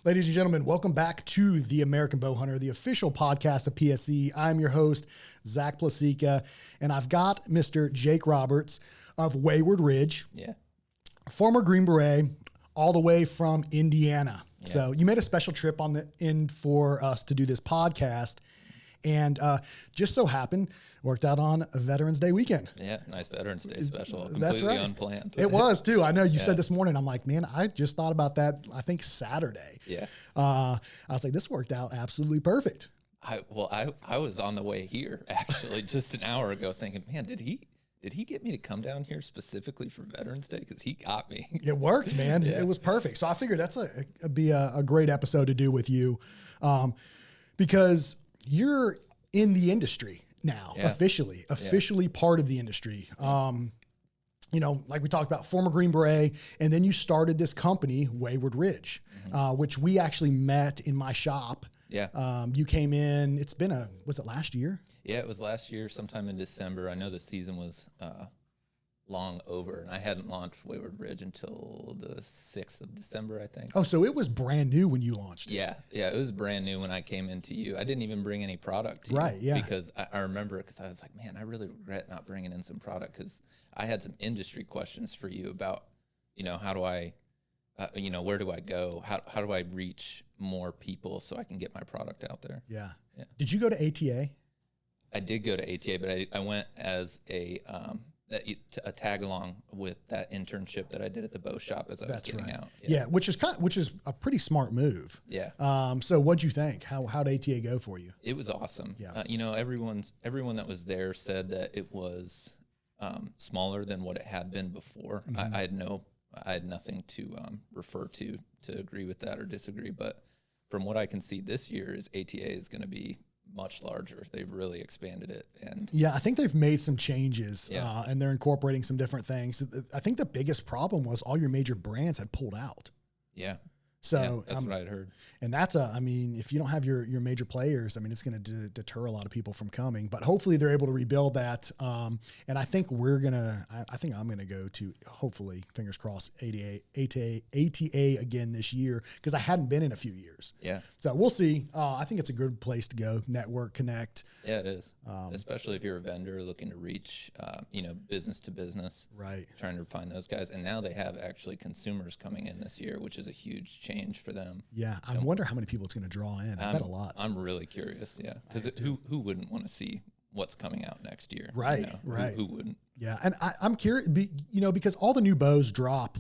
Ladies and gentlemen, welcome back to the American Bowhunter, the official podcast of PSE. I'm your host, Zach Plasica, and I've got Mr. Jake Roberts of Wayward Ridge, former Green Beret, all the way from Indiana. Yeah. So you made a special trip on the end for us to do this podcast, and just so happened, worked out on a Veterans Day weekend. Yeah, nice Veterans Day special. Completely unplanned. It was too. I know you said this morning, I'm like, man, I just thought about that, I think Saturday. Yeah. I was like, this worked out absolutely perfect. I was on the way here actually just an hour ago thinking, man, did he get me to come down here specifically for Veterans Day? Because he got me. It worked, man. It was perfect. So I figured that's be a great episode to do with you, because you're in the industry now, officially part of the industry. You know, like we talked about, former Green Beret, and then you started this company, Wayward Ridge, which we actually met in my shop. Yeah. You came in, was it last year? Yeah, it was last year, sometime in December. I know the season was long over, and I hadn't launched Wayward Ridge until the 6th of December, I think. Oh, so it was brand new when you launched it. Yeah, it was brand new when I came into you. I didn't even bring any product to you. Yeah. Because I remember it, because I was like, man, I really regret not bringing in some product, because I had some industry questions for you about, you know, how do I, where do I go? How do I reach more people so I can get my product out there? Yeah. Did you go to ATA? I did go to ATA, but I went as a tag along with that internship that I did at the bow shop as I was getting out. Yeah, which is a pretty smart move. Yeah. So what'd you think? How'd ATA go for you? It was awesome. Yeah. Everyone that was there said that it was smaller than what it had been before. Mm-hmm. I had nothing to refer to agree with that or disagree. But from what I can see this year, is ATA is going to be much larger. They've really expanded it. And I think they've made some changes, and they're incorporating some different things. I think the biggest problem was all your major brands had pulled out. Yeah. So that's what I'd heard. And that's if you don't have your major players, it's going to deter a lot of people from coming, but hopefully they're able to rebuild that. And I think I think I'm going to go to, hopefully, fingers crossed, ATA again this year, because I hadn't been in a few years. Yeah. So we'll see. I think it's a good place to go, network, connect. Yeah, it is. Especially if you're a vendor looking to reach, business to business. Right. Trying to find those guys. And now they have actually consumers coming in this year, which is a huge change for them. Yeah, I wonder how many people it's going to draw in. I bet a lot. I'm really curious. Yeah, because who wouldn't want to see what's coming out next year? Right, right. Who wouldn't? Yeah, and I'm curious, because all the new bows drop.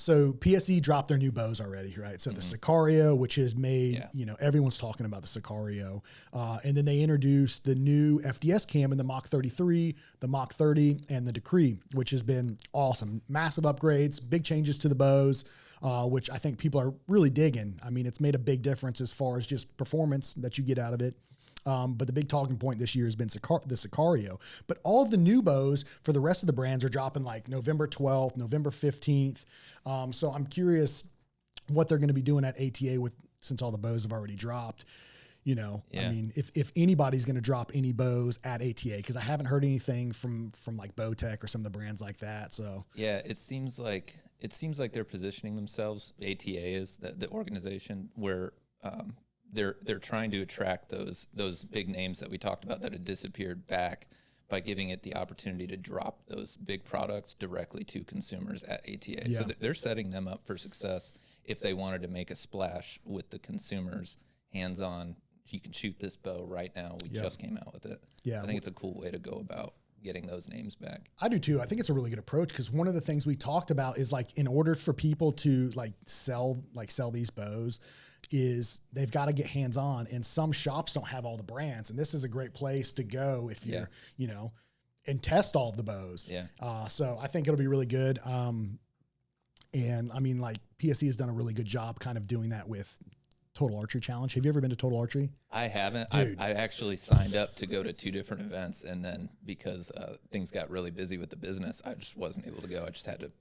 So PSE dropped their new bows already, right? So the Sicario, which has made everyone's talking about the Sicario, and then they introduced the new FDS cam in the Mach 33, the Mach 30, and the Decree, which has been awesome. Massive upgrades, big changes to the bows, which I think people are really digging. It's made a big difference as far as just performance that you get out of it. But the big talking point this year has been the Sicario. But all of the new bows for the rest of the brands are dropping like November 12th, November 15th. So I'm curious what they're going to be doing at ATA since all the bows have already dropped. If anybody's going to drop any bows at ATA, because I haven't heard anything from like Bowtech or some of the brands like that. So yeah, it seems like they're positioning themselves. ATA is the organization where they're trying to attract those big names that we talked about that had disappeared back by giving it the opportunity to drop those big products directly to consumers at ATA. Yeah. So they're setting them up for success if they wanted to make a splash with the consumers, hands-on. You can shoot this bow right now. We just came out with it. Yeah, I think it's a cool way to go about getting those names back. I do too. I think it's a really good approach, because one of the things we talked about is in order for people to sell these bows, is they've got to get hands-on, and some shops don't have all the brands, and this is a great place to go if you're, and test all of the bows. Yeah. So I think it'll be really good. And PSE has done a really good job kind of doing that with Total Archery Challenge. Have you ever been to Total Archery? I haven't. I actually signed up to go to 2 different events, and then because things got really busy with the business, I just wasn't able to go.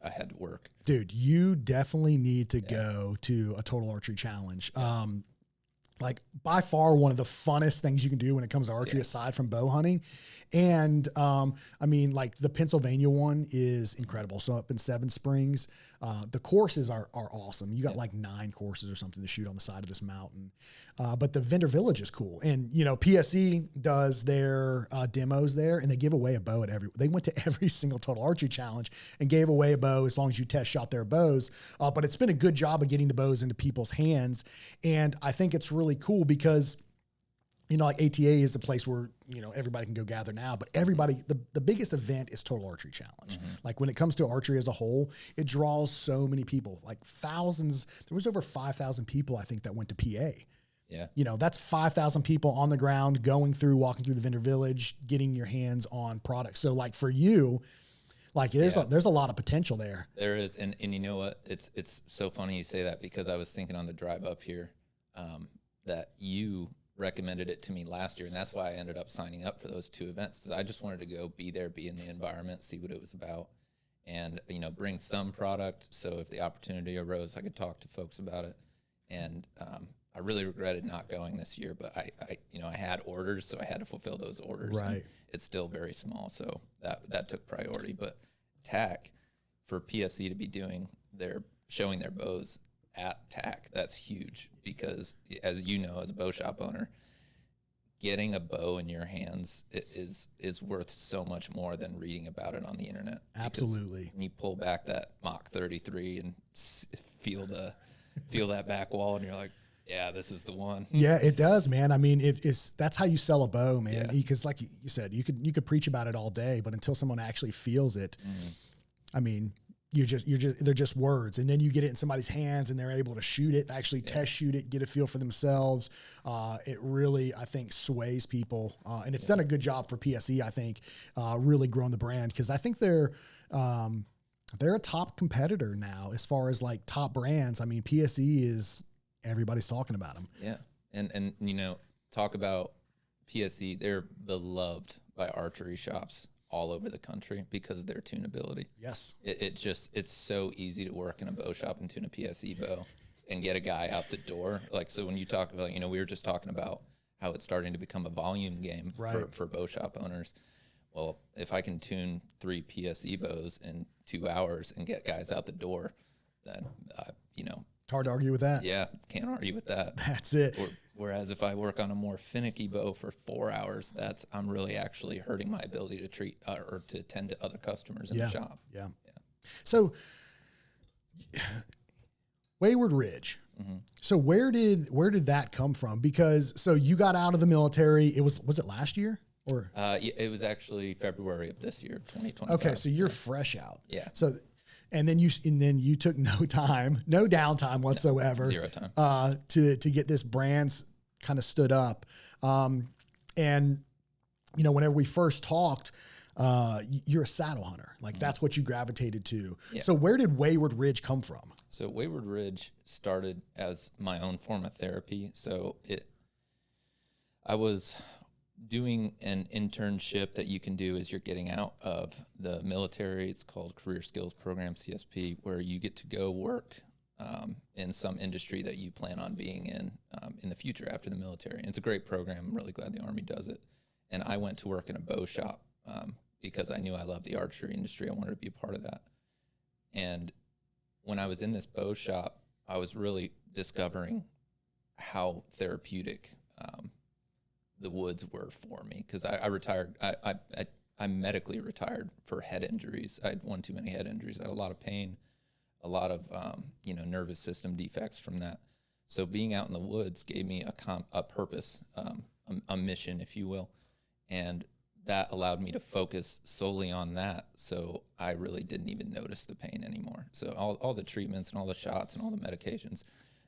I had to work. Dude, you definitely need to go to a Total Archery Challenge. like by far one of the funnest things you can do when it comes to archery aside from bow hunting. And, I mean, like the Pennsylvania one is incredible. So up in Seven Springs, the courses are awesome. You got like 9 courses or something to shoot on the side of this mountain. But the vendor village is cool. And, you know, PSE does their, demos there, and they give away a bow at they went to every single Total Archery challenge and gave away a bow as long as you test shot their bows. But it's been a good job of getting the bows into people's hands. And I think it's really cool because, you know, like ATA is a place where, you know, everybody can go gather now, but everybody, the biggest event is Total Archery Challenge. Like when it comes to archery as a whole, it draws so many people, like thousands. There was over 5,000 people, I think, that went to PA. Yeah. You know, that's 5,000 people on the ground walking through the vendor village, getting your hands on products. So like for you, like there's a lot of potential there. There is. And you know what? It's so funny you say that, because I was thinking on the drive up here, that you recommended it to me last year, and that's why I ended up signing up for those 2 events. I just wanted to go be there, be in the environment, see what it was about, and, you know, bring some product. So if the opportunity arose, I could talk to folks about it. And I really regretted not going this year, but I you know, I had orders, so I had to fulfill those orders. Right. It's still very small, so that took priority. But TAC, for PSE to be showing their bows at TAC, that's huge, because as you know, as a bow shop owner, getting a bow in your hands is worth so much more than reading about it on the internet. Absolutely. When you pull back that Mach 33 and feel that back wall, and you're like, yeah, this is the one. Yeah, it does, man. I mean, that's how you sell a bow, man. Because like you said, you could preach about it all day, but until someone actually feels it, I mean, they're just words. And then you get it in somebody's hands and they're able to shoot it, actually test shoot it, get a feel for themselves. It really, I think, sways people. And it's done a good job for PSE, I think, really growing the brand, because I think they're a top competitor now as far as like top brands. I mean, PSE is, everybody's talking about them. Yeah. And you know, talk about PSE, they're beloved by archery shops all over the country because of their tunability. Yes. It's so easy to work in a bow shop and tune a PSE bow and get a guy out the door. Like, so when you talk about, you know, we were just talking about how it's starting to become a volume game for bow shop owners. Well, if I can tune 3 PSE bows in 2 hours and get guys out the door, then, you know, It's hard to argue with that. yeah, can't argue with that. That's it. Whereas if I work on a more finicky bow for 4 hours, I'm really actually hurting my ability to treat or to attend to other customers in the shop. Yeah. So Wayward Ridge. So where did that come from? Because so you got out of the military. Was it last year or? It was actually February of this year, 2020. Okay, so you're fresh out. Yeah. So. And then you took no downtime whatsoever. Zero time. To get this brand kind of stood up. And, you know, whenever we first talked, you're a saddle hunter. Like that's what you gravitated to. Yeah. So where did Wayward Ridge come from? So Wayward Ridge started as my own form of therapy. So I was doing an internship that you can do as you're getting out of the military. It's called Career Skills Program, CSP, where you get to go work in some industry that you plan on being in the future after the military. And it's a great program. I'm really glad the Army does it. And I went to work in a bow shop because I knew I loved the archery industry. I wanted to be a part of that. And when I was in this bow shop, I was really discovering how therapeutic the woods were for me, because I retired. I medically retired for head injuries. I had one too many head injuries. I had a lot of pain, a lot of nervous system defects from that. So being out in the woods gave me a purpose, a mission, if you will, and that allowed me to focus solely on that. So I really didn't even notice the pain anymore. So all the treatments and all the shots and all the medications,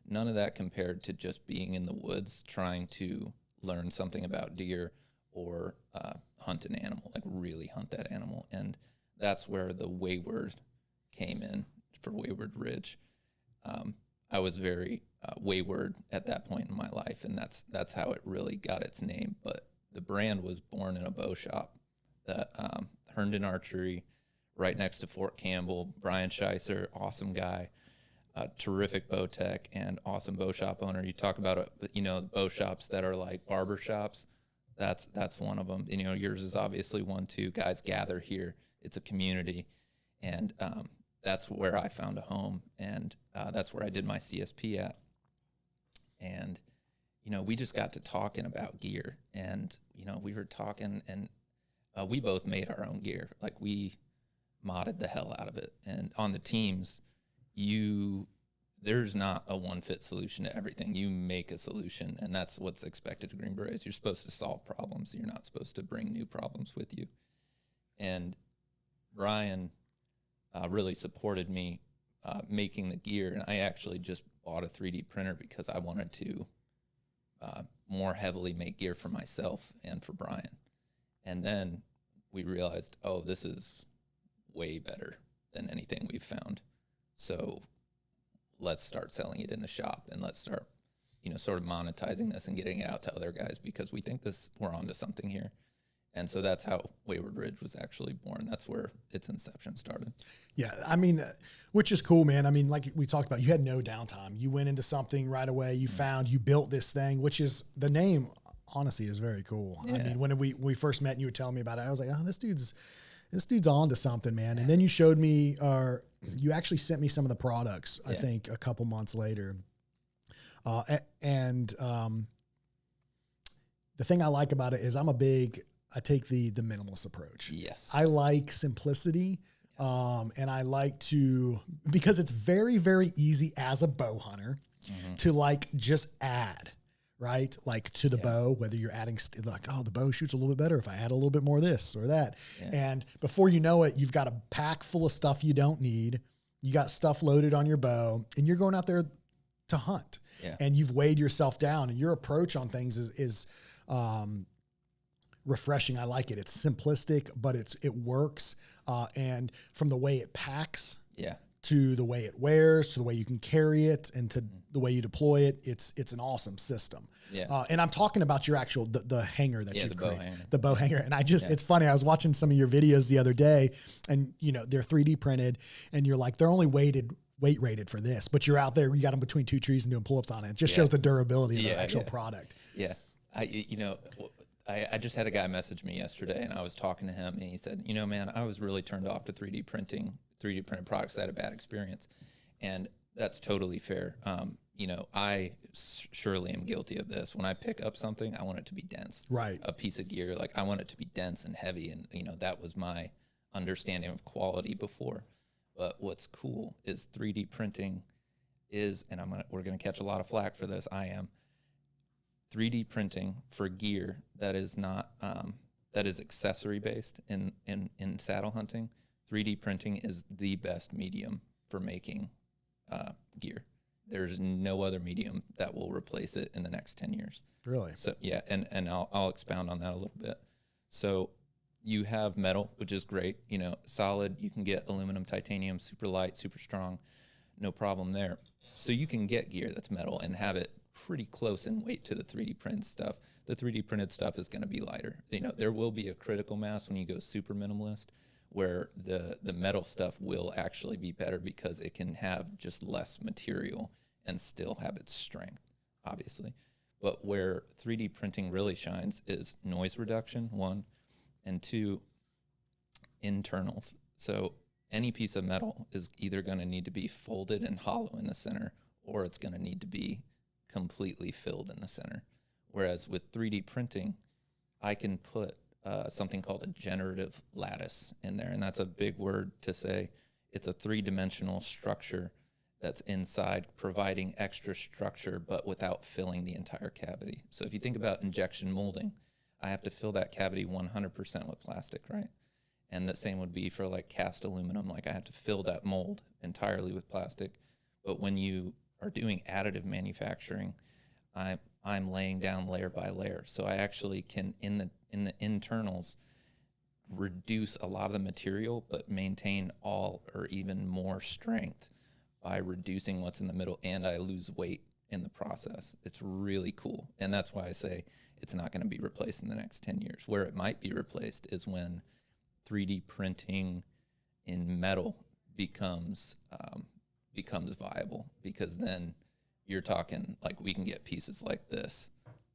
none of that compared to just being in the woods trying to learn something about deer or hunt an animal, like really hunt that animal. And that's where the Wayward came in for Wayward Ridge. I was very wayward at that point in my life, and that's how it really got its name. But the brand was born in a bow shop that Herndon Archery, right next to Fort Campbell. Brian Scheisser, awesome guy. a terrific bow tech and awesome bow shop owner. You talk about, bow shops that are like barber shops. That's one of them. Yours is obviously one too. Guys gather here. It's a community. And that's where I found a home. And that's where I did my CSP at. And, we just got to talking about gear. And, we were talking, and we both made our own gear. Like, we modded the hell out of it. And on the teams, there's not a one-fit solution to everything. You make a solution, and that's what's expected of Green Berets. You're supposed to solve problems. You're not supposed to bring new problems with you. And Brian really supported me making the gear, and I actually just bought a 3D printer because I wanted to more heavily make gear for myself and for Brian. And then we realized, oh, this is way better than anything we've found. So let's start selling it in the shop, and let's start, sort of monetizing this and getting it out to other guys, because we think we're onto something here. And so that's how Wayward Ridge was actually born. That's where its inception started. Yeah, I mean, which is cool, man. I mean, like we talked about, you had no downtime. You went into something right away. You you built this thing, which is, the name, honestly, is very cool. Yeah. I mean, when we first met and you were telling me about it, I was like, oh, this dude's on to something, man. And then you showed me, you actually sent me some of the products, I think, a couple months later. The thing I like about it is I take the minimalist approach. Yes. I like simplicity. Yes. And I like because it's very, very easy as a bow hunter to just add, right? Like to the bow, whether you're adding, the bow shoots a little bit better if I add a little bit more of this or that. Yeah. And before you know it, you've got a pack full of stuff you don't need. You got stuff loaded on your bow, and you're going out there to hunt. Yeah. And you've weighed yourself down, and your approach on things is refreshing. I like it. It's simplistic, but it works. And from the way it packs, to the way it wears, to the way you can carry it, and to the way you deploy it, it's an awesome system. Yeah. And I'm talking about your actual the hanger that you've created, the bow hanger. And it's funny. I was watching some of your videos the other day, and they're 3D printed, and you're like, they're only weight rated for this, but you're out there, you got them between two trees and doing pull-ups on it. It just shows the durability of the actual product. Yeah. I just had a guy message me yesterday, and I was talking to him, and he said, man, I was really turned off to 3D printed products. I had a bad experience. And that's totally fair. I surely am guilty of this. When I pick up something, I want it to be dense. Right. A piece of gear, like I want it to be dense and heavy. And, that was my understanding of quality before. But what's cool is 3D printing is, and we're going to catch a lot of flack for this. I am 3D printing for gear that is not, that is accessory based in saddle hunting. 3D printing is the best medium for making gear. There's no other medium that will replace it in the next 10 years. Really? So yeah, and I'll expound on that a little bit. So you have metal, which is great, solid. You can get aluminum, titanium, super light, super strong, no problem there. So you can get gear that's metal and have it pretty close in weight to the 3D printed stuff. The 3D printed stuff is going to be lighter. There will be a critical mass when you go super minimalist, where the metal stuff will actually be better because it can have just less material and still have its strength, obviously. But where 3D printing really shines is noise reduction, one, and two, internals. So any piece of metal is either going to need to be folded and hollow in the center, or it's going to need to be completely filled in the center. Whereas with 3D printing, I can put something called a generative lattice in there. And that's a big word to say. It's a 3-dimensional structure that's inside, providing extra structure, but without filling the entire cavity. So if you think about injection molding, I have to fill that cavity 100% with plastic, right? And the same would be for like cast aluminum. Like I have to fill that mold entirely with plastic. But when you are doing additive manufacturing, I'm laying down layer by layer. So I actually can, in the internals, reduce a lot of the material, but maintain all or even more strength by reducing what's in the middle, and I lose weight in the process. It's really cool. And that's why I say it's not going to be replaced in the next 10 years. Where it might be replaced is when 3D printing in metal becomes becomes viable, because then you're talking like we can get pieces like this,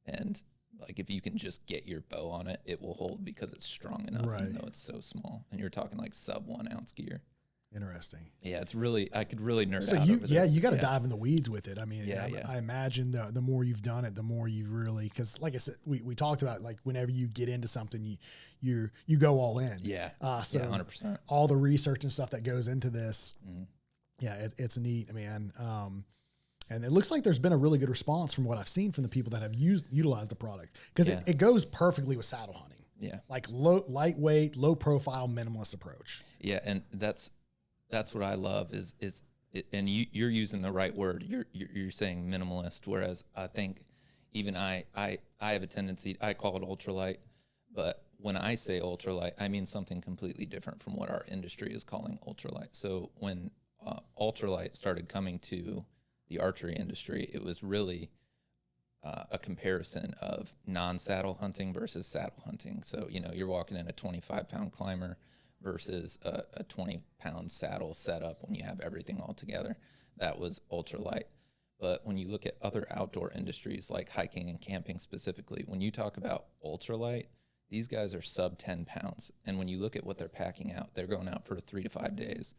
and like if you can just get your bow on it, it will hold because it's strong enough, even though it's so small. And you're talking like sub 1 ounce gear. Interesting. Yeah, it's really, I could really nerd so out over this. you got to dive in the weeds with it. I mean, Yeah, I imagine the more you've done it, the more you really, because like I said, we talked about, like, whenever you get into something, you go all in. Yeah. So 100%. all the research and stuff that goes into this, Mm-hmm. yeah, it's neat, man. And it looks like there's been a really good response from what I've seen from the people that have utilized the product, because it goes perfectly with saddle hunting. Yeah. Like lightweight, low profile, minimalist approach. Yeah. And that's what I love is and you're using the right word. You're saying minimalist, whereas I think even I have a tendency, I call it ultralight, but when I say ultralight, I mean something completely different from what our industry is calling ultralight. So when ultralight started coming to the archery industry, it was really a comparison of non-saddle hunting versus saddle hunting. So, you're walking in a 25-pound climber versus a 20-pound saddle setup when you have everything all together. That was ultralight. But when you look at other outdoor industries like hiking and camping specifically, when you talk about ultralight, these guys are sub 10 pounds. And when you look at what they're packing out, they're going out for 3 to 5 days,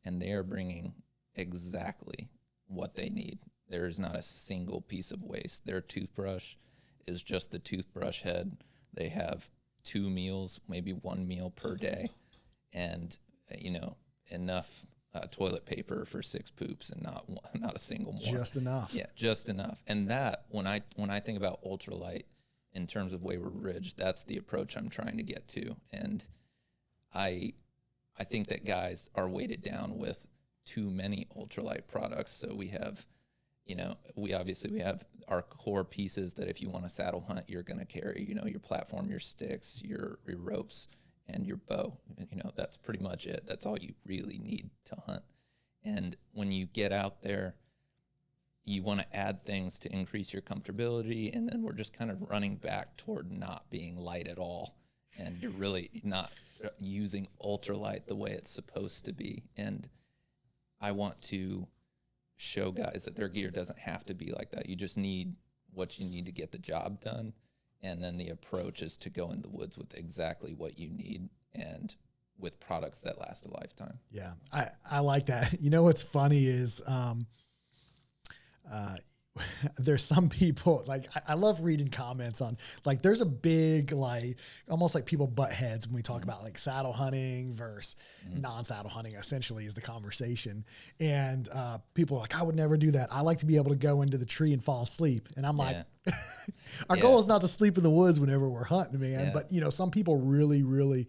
and they are bringing exactly what they need. There is not a single piece of waste. Their toothbrush is just the toothbrush head. They have 2 meals, maybe 1 meal per day, and enough toilet paper for 6 poops, and not a single more. Just enough. Yeah, just enough. And that, when I think about ultralight in terms of Wayward Ridge, that's the approach I'm trying to get to. And I think that guys are weighted down with too many ultralight products. So we have, we have our core pieces that if you want to saddle hunt, you're going to carry, your platform, your sticks, your ropes, and your bow. That's pretty much it. That's all you really need to hunt. And when you get out there, you want to add things to increase your comfortability, and then we're just kind of running back toward not being light at all. And you're really not using ultralight the way it's supposed to be. And I want to show guys that their gear doesn't have to be like that. You just need what you need to get the job done. And then the approach is to go in the woods with exactly what you need and with products that last a lifetime. Yeah, I like that. What's funny is there's some people, like, I love reading comments on, like, there's a big, like, almost like people butt heads when we talk about like saddle hunting versus non-saddle hunting, essentially, is the conversation. And people are like, I would never do that. I like to be able to go into the tree and fall asleep. And I'm like, our goal is not to sleep in the woods whenever we're hunting, man. Yeah. But some people really,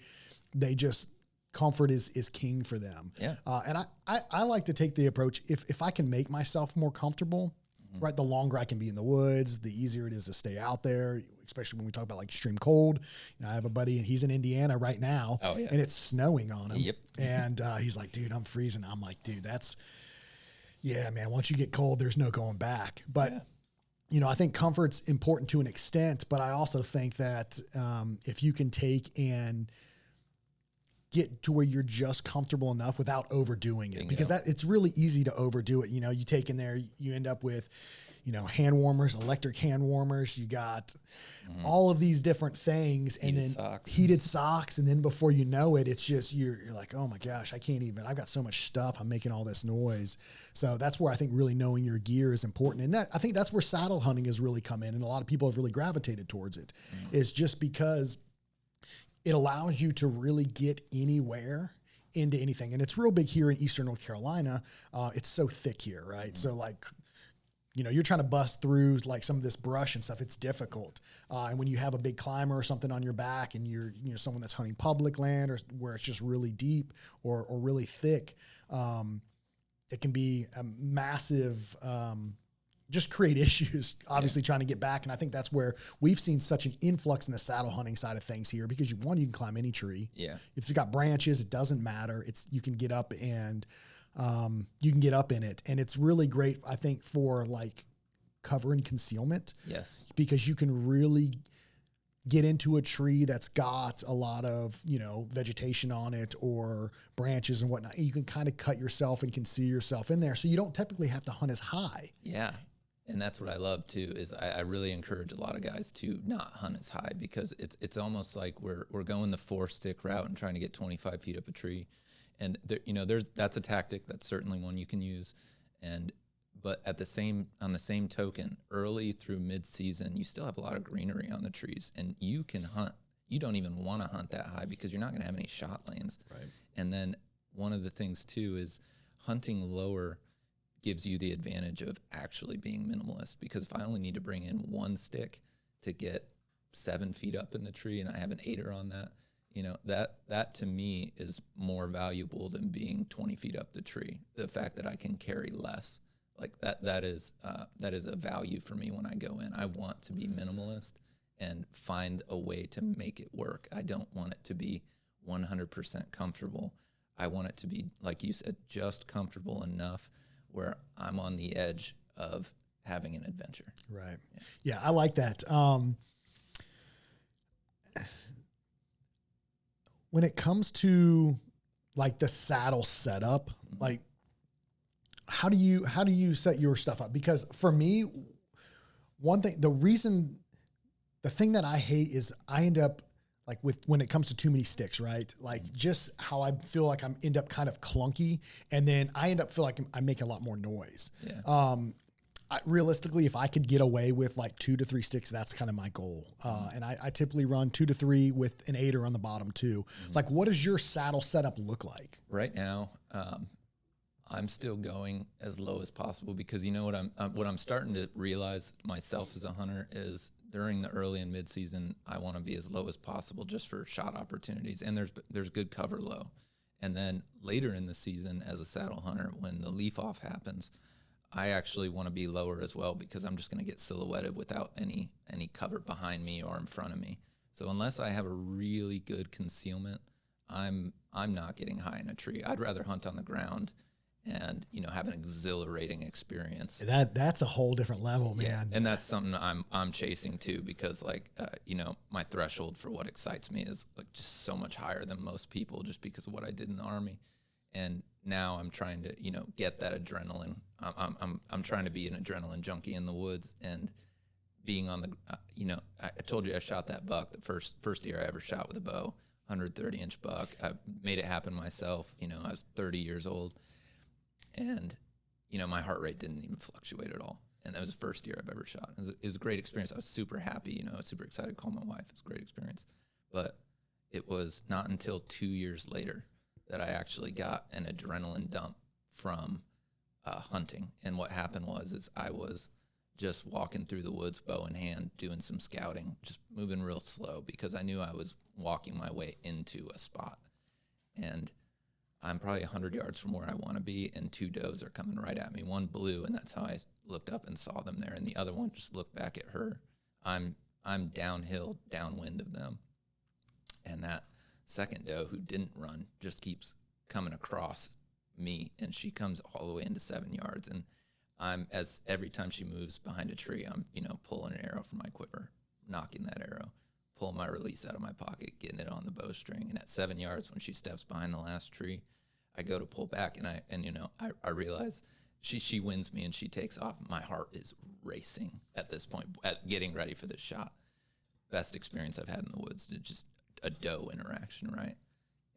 they just, comfort is king for them. Yeah. And I like to take the approach, if I can make myself more comfortable, right, the longer I can be in the woods, the easier it is to stay out there, especially when we talk about like extreme cold. I have a buddy and he's in Indiana right now, and it's snowing on him. Yep. And he's like, dude, I'm freezing. I'm like, dude, man, once you get cold, there's no going back. But I think comfort's important to an extent, but I also think that if you can take and get to where you're just comfortable enough without overdoing it, because it's really easy to overdo it. You take in there, you end up with, hand warmers, electric hand warmers. You got all of these different things, and then heated socks. And then before you know it, it's just, you're like, oh my gosh, I've got so much stuff. I'm making all this noise. So that's where I think really knowing your gear is important. And I think that's where saddle hunting has really come in. And a lot of people have really gravitated towards it, is just because it allows you to really get anywhere into anything. And it's real big here in Eastern North Carolina. It's so thick here, right? So like, you're trying to bust through like some of this brush and stuff. It's difficult. And when you have a big climber or something on your back, and you're someone that's hunting public land, or where it's just really deep or really thick, it can be a massive, just create issues, obviously trying to get back. And I think that's where we've seen such an influx in the saddle hunting side of things here, because you can climb any tree. Yeah. If it's got branches, it doesn't matter. You can get up and you can get up in it. And it's really great, I think, for like cover and concealment. Yes. Because you can really get into a tree that's got a lot of, vegetation on it or branches and whatnot. You can kind of cut yourself and conceal yourself in there. So you don't typically have to hunt as high. Yeah. And that's what I love too, is I really encourage a lot of guys to not hunt as high, because it's almost like we're going the 4-stick route and trying to get 25 feet up a tree. And there, that's a tactic. That's certainly one you can use. But on the same token, early through mid-season, you still have a lot of greenery on the trees, and you can hunt. You don't even want to hunt that high because you're not going to have any shot lanes. Right. And then one of the things too is hunting lower gives you the advantage of actually being minimalist, because if I only need to bring in 1 stick to get 7 feet up in the tree and I have an 8er on that, that to me is more valuable than being 20 feet up the tree. The fact that I can carry less, like that is a value for me when I go in. I want to be minimalist and find a way to make it work. I don't want it to be 100% comfortable. I want it to be, like you said, just comfortable enough where I'm on the edge of having an adventure. Right. Yeah, I like that. When it comes to like the saddle setup, like how do you set your stuff up? Because for me, the thing that I hate is I end up like when it comes to too many sticks, right? Like just how I feel like I'm end up kind of clunky, and then I end up feel like I make a lot more noise. Yeah. Realistically, if I could get away with like 2 to 3 sticks, that's kind of my goal. And I typically run 2 to 3 with an 8er on the bottom too. Like, what does your saddle setup look like? Right now, I'm still going as low as possible, because what I'm starting to realize myself as a hunter is during the early and mid season, I want to be as low as possible just for shot opportunities. And there's good cover low. And then later in the season as a saddle hunter, when the leaf off happens, I actually want to be lower as well, because I'm just going to get silhouetted without any cover behind me or in front of me. So unless I have a really good concealment, I'm not getting high in a tree. I'd rather hunt on the ground and have an exhilarating experience. That's a whole different level, man. Yeah, and that's something I'm chasing too, because my threshold for what excites me is like just so much higher than most people, just because of what I did in the Army. And now I'm trying to get that adrenaline. I'm trying to be an adrenaline junkie in the woods, and being on the I told you I shot that buck the first year I ever shot with a bow, 130-inch buck. I made it happen myself. I was 30 years old. And, my heart rate didn't even fluctuate at all. And that was the first year I've ever shot. It was a great experience. I was super happy, I was super excited to call my wife. It was a great experience. But it was not until 2 years later that I actually got an adrenaline dump from hunting. And what happened is I was just walking through the woods, bow in hand, doing some scouting, just moving real slow, because I knew I was walking my way into a spot. And I'm probably 100 yards from where I want to be, and 2 does are coming right at me. One blew, and that's how I looked up and saw them there, and the other one just looked back at her. I'm downhill, downwind of them, and that second doe who didn't run just keeps coming across me, and she comes all the way into 7 yards, and every time she moves behind a tree, I'm pulling an arrow from my quiver, knocking that arrow, pulling my release out of my pocket, getting it on the bowstring. And at 7 yards, when she steps behind the last tree, I go to pull back, and I realize she wins me and she takes off. My heart is racing at this point, at getting ready for this shot. Best experience I've had in the woods, just a doe interaction, right?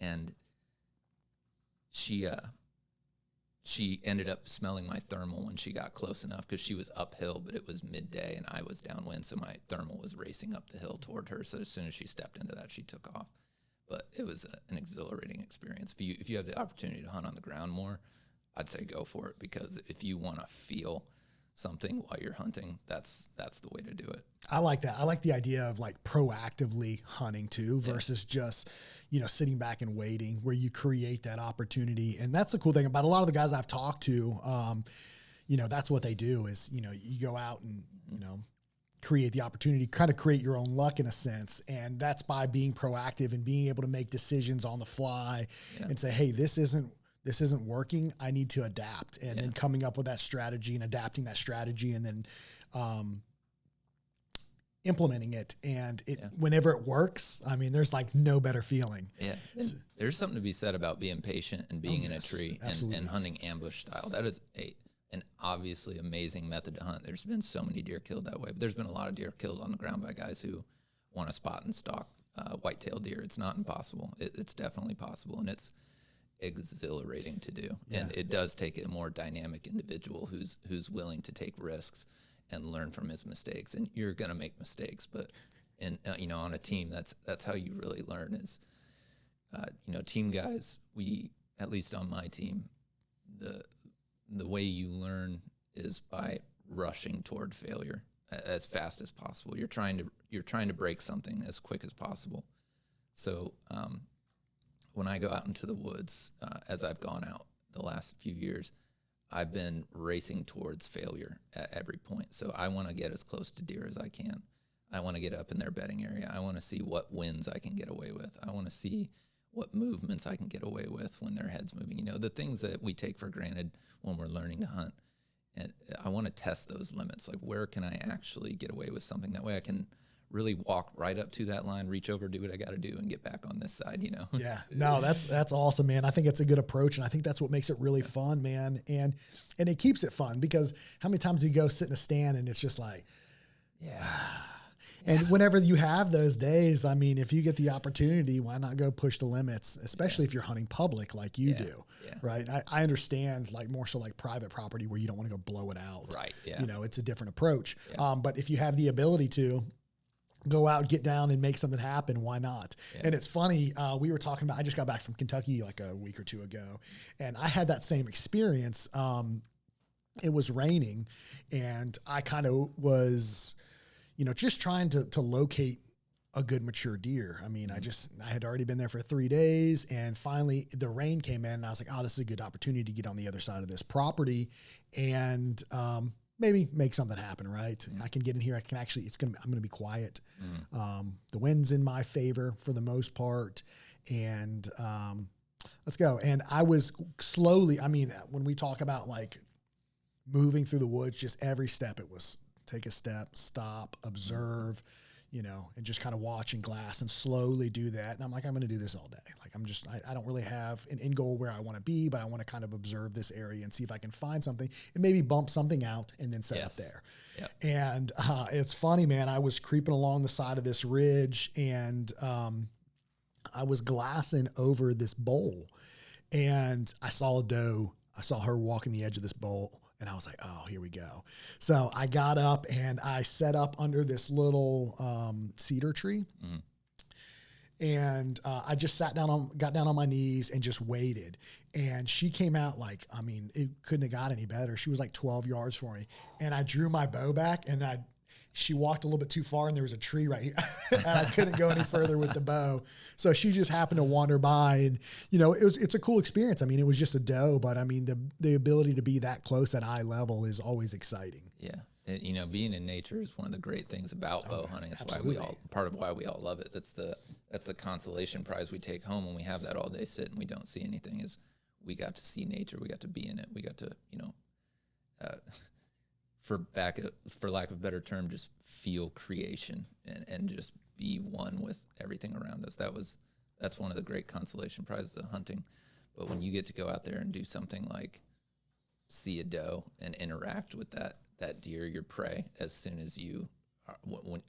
And she ended up smelling my thermal when she got close enough, because she was uphill, but it was midday and I was downwind, so my thermal was racing up the hill toward her. So as soon as she stepped into that, she took off. But it was an exhilarating experience. If you have the opportunity to hunt on the ground more, I'd say go for it, because if you want to feel something while you're hunting, that's the way to do it. I like that. I like the idea of like proactively hunting too, versus just, sitting back and waiting, where you create that opportunity. And that's the cool thing about a lot of the guys I've talked to. That's what they do is, you go out and, create the opportunity, kind of create your own luck in a sense. And that's by being proactive and being able to make decisions on the fly and say, hey, this isn't working. I need to adapt. And then coming up with that strategy and adapting that strategy. And then, implementing it, and whenever it works, I mean, there's like no better feeling. Yeah. There's something to be said about being patient and being in a tree and hunting ambush style. That is an obviously amazing method to hunt. There's been so many deer killed that way, but there's been a lot of deer killed on the ground by guys who want to spot and stalk white-tailed deer. It's not impossible. It's definitely possible, and it's exhilarating to do. Yeah. And it does take a more dynamic individual who's willing to take risks and learn from his mistakes. And you're going to make mistakes, but on a team, that's how you really learn is, team guys, at least on my team, the way you learn is by rushing toward failure as fast as possible. You're trying to break something as quick as possible. So, when I go out into the woods, as I've gone out the last few years, I've been racing towards failure at every point. So I want to get as close to deer as I can. I want to get up in their bedding area. I want to see what winds I can get away with. I want to see what movements I can get away with when their head's moving. The things that we take for granted when we're learning to hunt. And I want to test those limits. Like, where can I actually get away with something? That way I can really walk right up to that line, reach over, do what I got to do, and get back on this side, Yeah, no, that's awesome, man. I think it's a good approach, and I think that's what makes it really fun, man. And it keeps it fun, because how many times do you go sit in a stand and it's just like, And whenever you have those days, I mean, if you get the opportunity, why not go push the limits, especially if you're hunting public like you do, right? I understand, like, more so like private property where you don't want to go blow it out. Right, yeah. It's a different approach. Yeah. But if you have the ability to go out, get down, and make something happen, why not? Yeah. And it's funny, we were talking about, I just got back from Kentucky like a week or two ago, and I had that same experience. It was raining, and I kind of was, just trying to locate a good mature deer. I mean, I had already been there for 3 days, and finally the rain came in, and I was like, oh, this is a good opportunity to get on the other side of this property and, maybe make something happen, right? Mm-hmm. I can get in here. I can actually, I'm going to be quiet. Mm-hmm. The wind's in my favor for the most part. And, let's go. And I was slowly, when we talk about like moving through the woods, just every step, it was take a step, stop, observe, and just kind of watch and glass and slowly do that. And I'm like, I'm going to do this all day. Like, I don't really have an end goal where I want to be, but I want to kind of observe this area and see if I can find something and maybe bump something out and then set up there. Yep. And it's funny, man, I was creeping along the side of this ridge, and I was glassing over this bowl, and I saw a doe. I saw her walking the edge of this bowl. And I was like, oh, here we go. So I got up and I set up under this little cedar tree. Mm-hmm. And I just got down on my knees and just waited. And she came out like, it couldn't have got any better. She was like 12 yards for me. And I drew my bow back, and she walked a little bit too far, and there was a tree right here. And I couldn't go any further with the bow. So she just happened to wander by, and, it's a cool experience. It was just a doe, but the ability to be that close at eye level is always exciting. Yeah. Being in nature is one of the great things about bow hunting. That's part of why we all love it. That's the consolation prize we take home when we have that all day sit and we don't see anything, is we got to see nature. We got to be in it. We got to, for lack of a better term, just feel creation and just be one with everything around us. That's one of the great consolation prizes of hunting. But when you get to go out there and do something like see a doe and interact with that deer, your prey, as soon as you are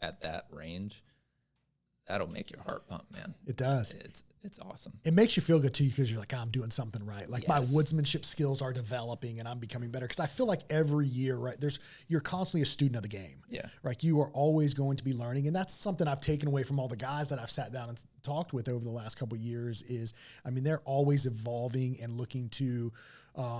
at that range, that'll make your heart pump, man. It does. It's awesome. It makes you feel good too, because you're like, I'm doing something right. Like, my woodsmanship skills are developing and I'm becoming better. Because I feel like every year, right, you're constantly a student of the game. Yeah. Right. You are always going to be learning. And that's something I've taken away from all the guys that I've sat down and talked with over the last couple of years is, they're always evolving and looking to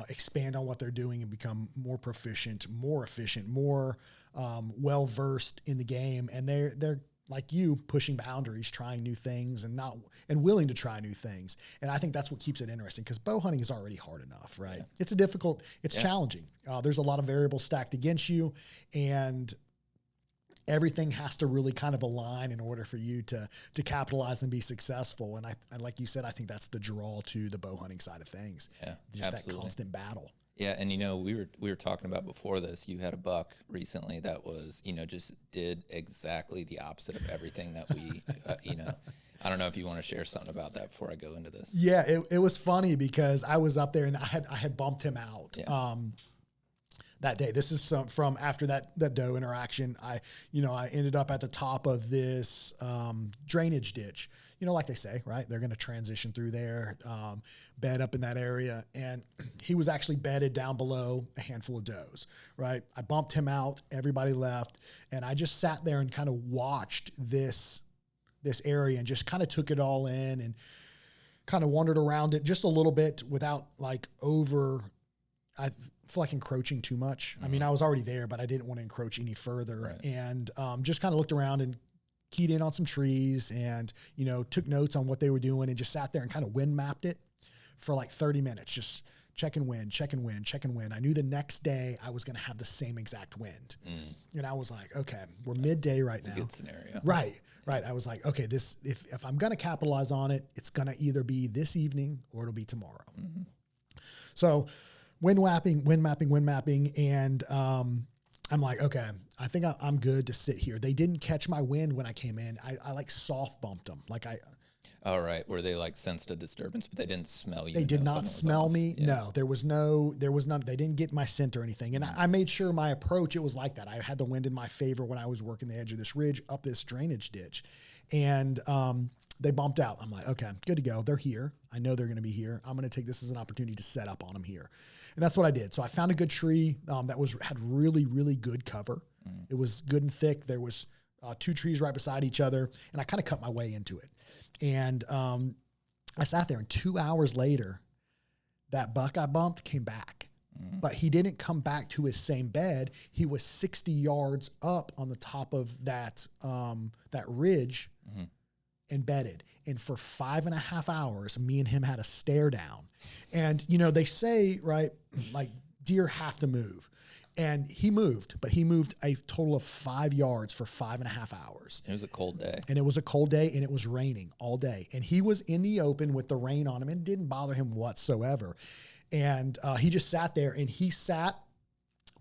expand on what they're doing and become more proficient, more efficient, more well-versed in the game. And they're like you, pushing boundaries, trying new things, and willing to try new things. And I think that's what keeps it interesting, because bow hunting is already hard enough, right? Yeah. It's challenging. There's a lot of variables stacked against you, and everything has to really kind of align in order for you to capitalize and be successful. And I like you said, I think that's the draw to the bow hunting side of things. Yeah, just absolutely. That constant battle. Yeah, and we were talking about before this. You had a buck recently that was just did exactly the opposite of everything that we I don't know if you want to share something about that before I go into this. Yeah, it was funny because I was up there and I had bumped him out. Yeah. That day. This is from after that doe interaction. I ended up at the top of this drainage ditch. Like they say, right? They're going to transition through there, bed up in that area. And he was actually bedded down below a handful of does, right? I bumped him out. Everybody left. And I just sat there and kind of watched this area and just kind of took it all in and kind of wandered around it just a little bit without I feel like encroaching too much. I mean, I was already there, but I didn't want to encroach any further. Right. And just kind of looked around and keyed in on some trees and, took notes on what they were doing and just sat there and kind of wind mapped it for like 30 minutes, just checking wind. I knew the next day I was going to have the same exact wind. And I was like, okay, we're midday right now. That's a good scenario. Right. I was like, okay, if I'm going to capitalize on it, it's going to either be this evening or it'll be tomorrow. Mm-hmm. So wind mapping. And, I'm like, okay, I think I'm good to sit here. They didn't catch my wind when I came in. I like soft bumped them. All right. Where they sensed a disturbance, but they didn't smell you. They did not smell me. Yeah. No, there was none. They didn't get my scent or anything. And I made sure my approach, it was like that. I had the wind in my favor when I was working the edge of this ridge up this drainage ditch. And, they bumped out. I'm like, okay, good to go. They're here. I know they're going to be here. I'm going to take this as an opportunity to set up on them here. And that's what I did. So I found a good tree that had really, really good cover. It was good and thick. There was 2 trees right beside each other, and I kind of cut my way into it. And I sat there, and 2 hours later, that buck I bumped came back. But he didn't come back to his same bed. He was 60 yards up on the top of that ridge. Embedded. And for 5.5 hours, me and him had a stare down. And, they say, right, like deer have to move. And he moved, but he moved a total of 5 yards for 5.5 hours. It was a cold day. And it was a cold day, and it was raining all day. And he was in the open with the rain on him, and it didn't bother him whatsoever. And he just sat there, and he sat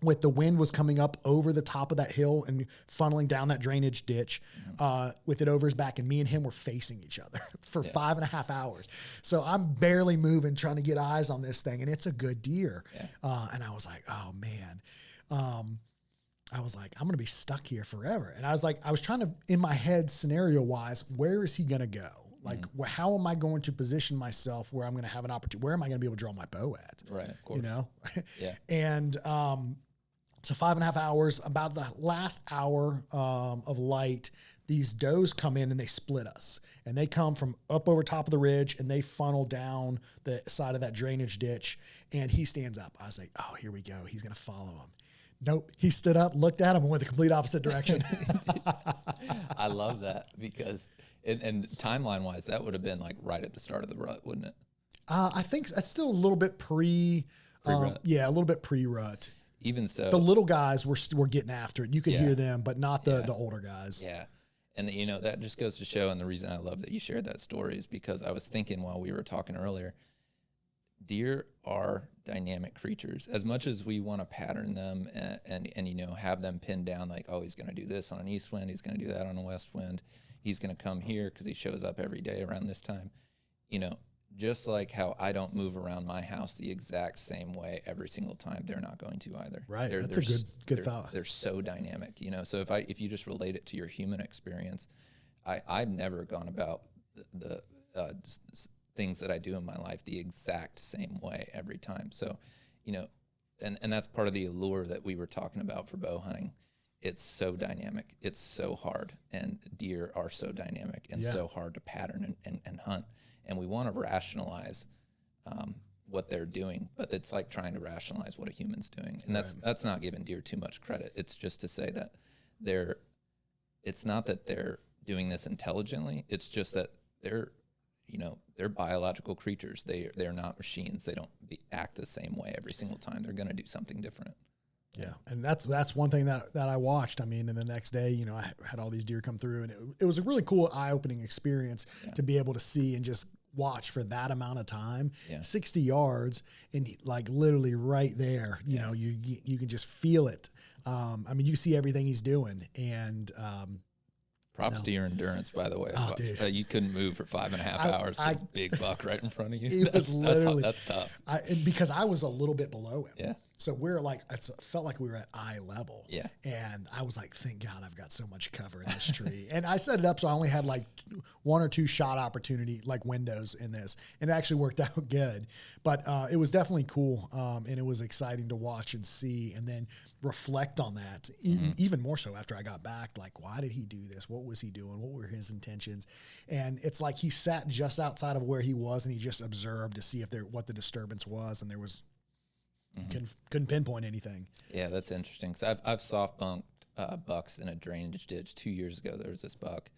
with the wind was coming up over the top of that hill and funneling down that drainage ditch with it over his back. And me and him were facing each other for 5.5 hours. So I'm barely moving, trying to get eyes on this thing. And it's a good deer. Yeah. And I was like, oh man. I was like, I'm going to be stuck here forever. And I was trying to, in my head, scenario wise, where is he going to go? Like, how am I going to position myself where I'm going to have an opportunity? Where am I going to be able to draw my bow at? Right. Of course. Yeah. And, so 5.5 hours, about the last hour of light, these does come in and they split us. And they come from up over top of the ridge and they funnel down the side of that drainage ditch. And he stands up. I was like, oh, here we go. He's going to follow him. Nope. He stood up, looked at him, and went the complete opposite direction. I love that because, and timeline-wise, that would have been like right at the start of the rut, wouldn't it? I think that's still a little bit pre-rut. Yeah, a little bit pre-rut. Even so, the little guys were getting after it. You could hear them, but not the older guys. Yeah. And that just goes to show, and the reason I love that you shared that story is because I was thinking while we were talking earlier, deer are dynamic creatures. As much as we want to pattern them and have them pinned down like, oh, he's going to do this on an east wind, he's going to do that on a west wind, he's going to come here because he shows up every day around this time, just like how I don't move around my house the exact same way every single time, they're not going to either. Right. That's a good thought. They're so dynamic, So if you just relate it to your human experience, I've never gone about the things that I do in my life the exact same way every time. So, and that's part of the allure that we were talking about for bow hunting. It's so dynamic. It's so hard. And deer are so dynamic and so hard to pattern and hunt. And we want to rationalize what they're doing, but it's like trying to rationalize what a human's doing. And that's not giving deer too much credit. It's just to say that it's not that they're doing this intelligently. It's just that they're biological creatures. They're not machines. They don't act the same way every single time. They're going to do something different. Yeah. And that's one thing that I watched. I mean, and the next day, I had all these deer come through, and it was a really cool eye-opening experience to be able to see and just watch for that amount of time, Yeah. 60 yards, and like literally right there, you know, you can just feel it. I mean, you see everything he's doing, and props to your endurance, by the way. Oh, dude. You couldn't move for 5.5 hours. The big buck right in front of you. It was literally that's tough. And because I was a little bit below him. Yeah. So we're like, it felt like we were at eye level. Yeah. And I was like, thank God I've got so much cover in this tree. And I set it up so I only had like 1 or 2 shot opportunity, like windows in this. And it actually worked out good. But it was definitely cool. And it was exciting to watch and see and then reflect on that. Even more so after I got back. Like, why did he do this? What was he doing? What were his intentions? And it's like he sat just outside of where he was and he just observed to see if what the disturbance was. And there was... Couldn't pinpoint anything. Yeah, that's interesting. Cause I've soft bumped bucks in a drainage ditch 2 years ago. There was this buck.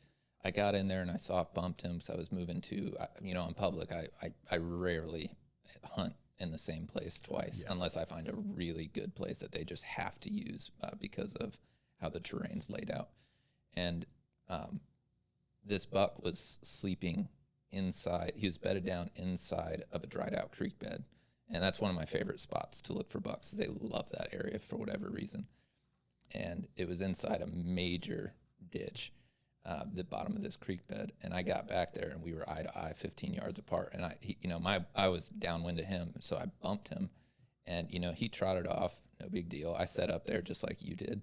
I got in there and I soft bumped him because I was moving to, in public. I rarely hunt in the same place twice unless I find a really good place that they just have to use because of how the terrain's laid out. And this buck was sleeping inside. He was bedded down inside of a dried out creek bed. And that's one of my favorite spots to look for bucks. They love that area for whatever reason. And it was inside a major ditch, the bottom of this creek bed. And I got back there and we were eye to eye, 15 yards apart. And I was downwind of him. So I bumped him and, he trotted off. No big deal. I set up there just like you did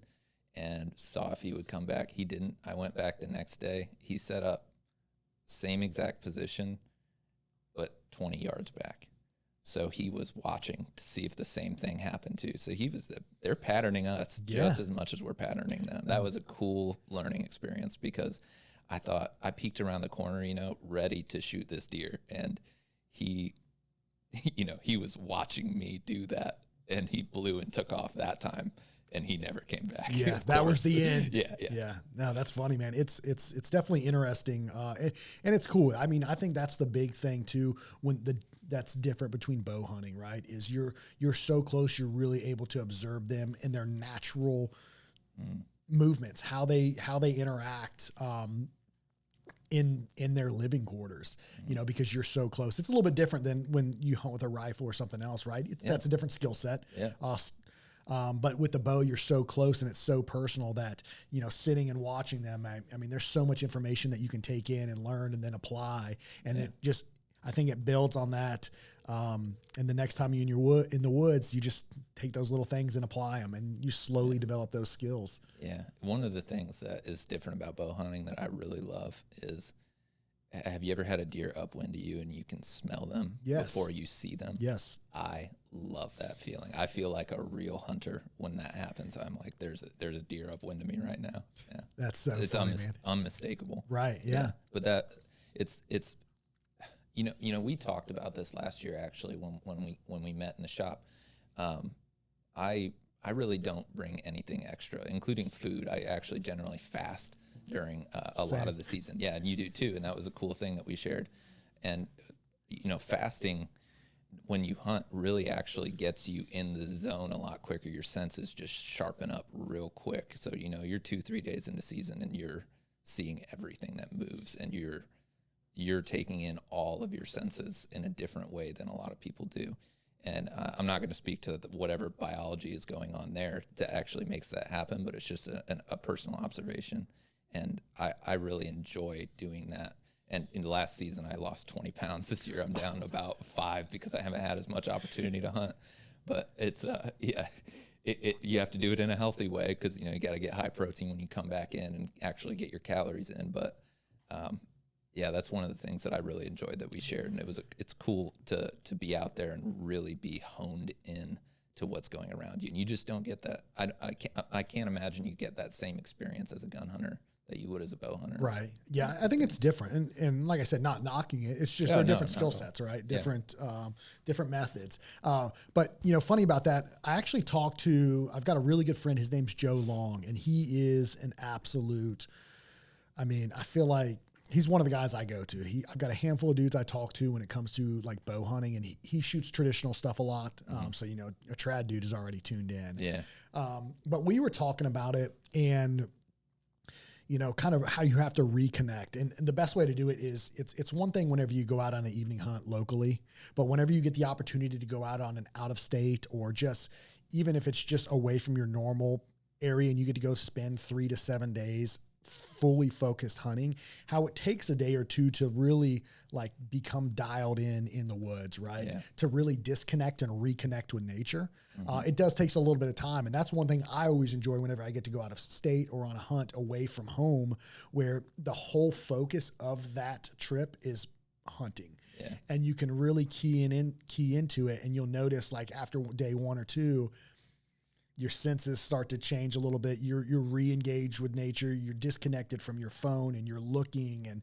and saw if he would come back. He didn't. I went back the next day. He set up same exact position, but 20 yards back. So he was watching to see if the same thing happened too. So they're patterning us just as much as we're patterning them. That was a cool learning experience because I thought I peeked around the corner, ready to shoot this deer. And he, he was watching me do that and he blew and took off that time and he never came back. Yeah. That was the end. Yeah. No, that's funny, man. It's definitely interesting. And it's cool. I mean, I think that's the big thing too, that's different between bow hunting, right? Is you're so close, you're really able to observe them in their natural movements, how they interact in their living quarters, because you're so close. It's a little bit different than when you hunt with a rifle or something else, right? That's a different skill set. Yeah. But with the bow, you're so close and it's so personal that, sitting and watching them, I mean, there's so much information that you can take in and learn and then apply. And I think it builds on that. And the next time you're in the woods, you just take those little things and apply them and you slowly develop those skills. Yeah. One of the things that is different about bow hunting that I really love is, have you ever had a deer upwind to you and you can smell them before you see them? Yes. I love that feeling. I feel like a real hunter when that happens. I'm like, there's a deer upwind to me right now. Yeah. That's so funny, man. Unmistakable. Right. Yeah. But it's we talked about this last year actually when we met in the shop. I really don't bring anything extra, including food. I actually generally fast during a lot of the season. Yeah, and you do too. And that was a cool thing that we shared. And fasting when you hunt really actually gets you in the zone a lot quicker. Your senses just sharpen up real quick. So you're 2-3 days into season and you're seeing everything that moves and you're taking in all of your senses in a different way than a lot of people do. And I'm not going to speak to whatever biology is going on there that actually makes that happen, but it's just a personal observation. And I really enjoy doing that. And in the last season, I lost 20 pounds. This year, I'm down about 5 because I haven't had as much opportunity to hunt. But it's, you have to do it in a healthy way because, you got to get high protein when you come back in and actually get your calories in. But that's one of the things that I really enjoyed that we shared, and it's cool to be out there and really be honed in to what's going around you, and you just don't get that. I can't imagine you get that same experience as a gun hunter that you would as a bow hunter. Right. Yeah, I think it's different, and like I said, not knocking it. It's just they're different skill sets, right? Different methods. But funny about that, I've got a really good friend. His name's Joe Long, and he is an absolute. I mean, I feel like he's one of the guys I go to. I've got a handful of dudes I talk to when it comes to like bow hunting, and he shoots traditional stuff a lot. So, a trad dude is already tuned in. Yeah. But we were talking about it, and kind of how you have to reconnect. And the best way to do it is it's one thing whenever you go out on an evening hunt locally, but whenever you get the opportunity to go out on an out of state, or just, even if it's just away from your normal area and you get to go spend 3 to 7 days fully focused hunting, how it takes a day or two to really like become dialed in the woods, right? Yeah. To really disconnect and reconnect with nature. It does takes a little bit of time. And that's one thing I always enjoy whenever I get to go out of state or on a hunt away from home, where the whole focus of that trip is hunting. Yeah. And you can really key into it. And you'll notice, like, after day 1 or 2, your senses start to change a little bit. You're re-engaged with nature. You're disconnected from your phone and you're looking. And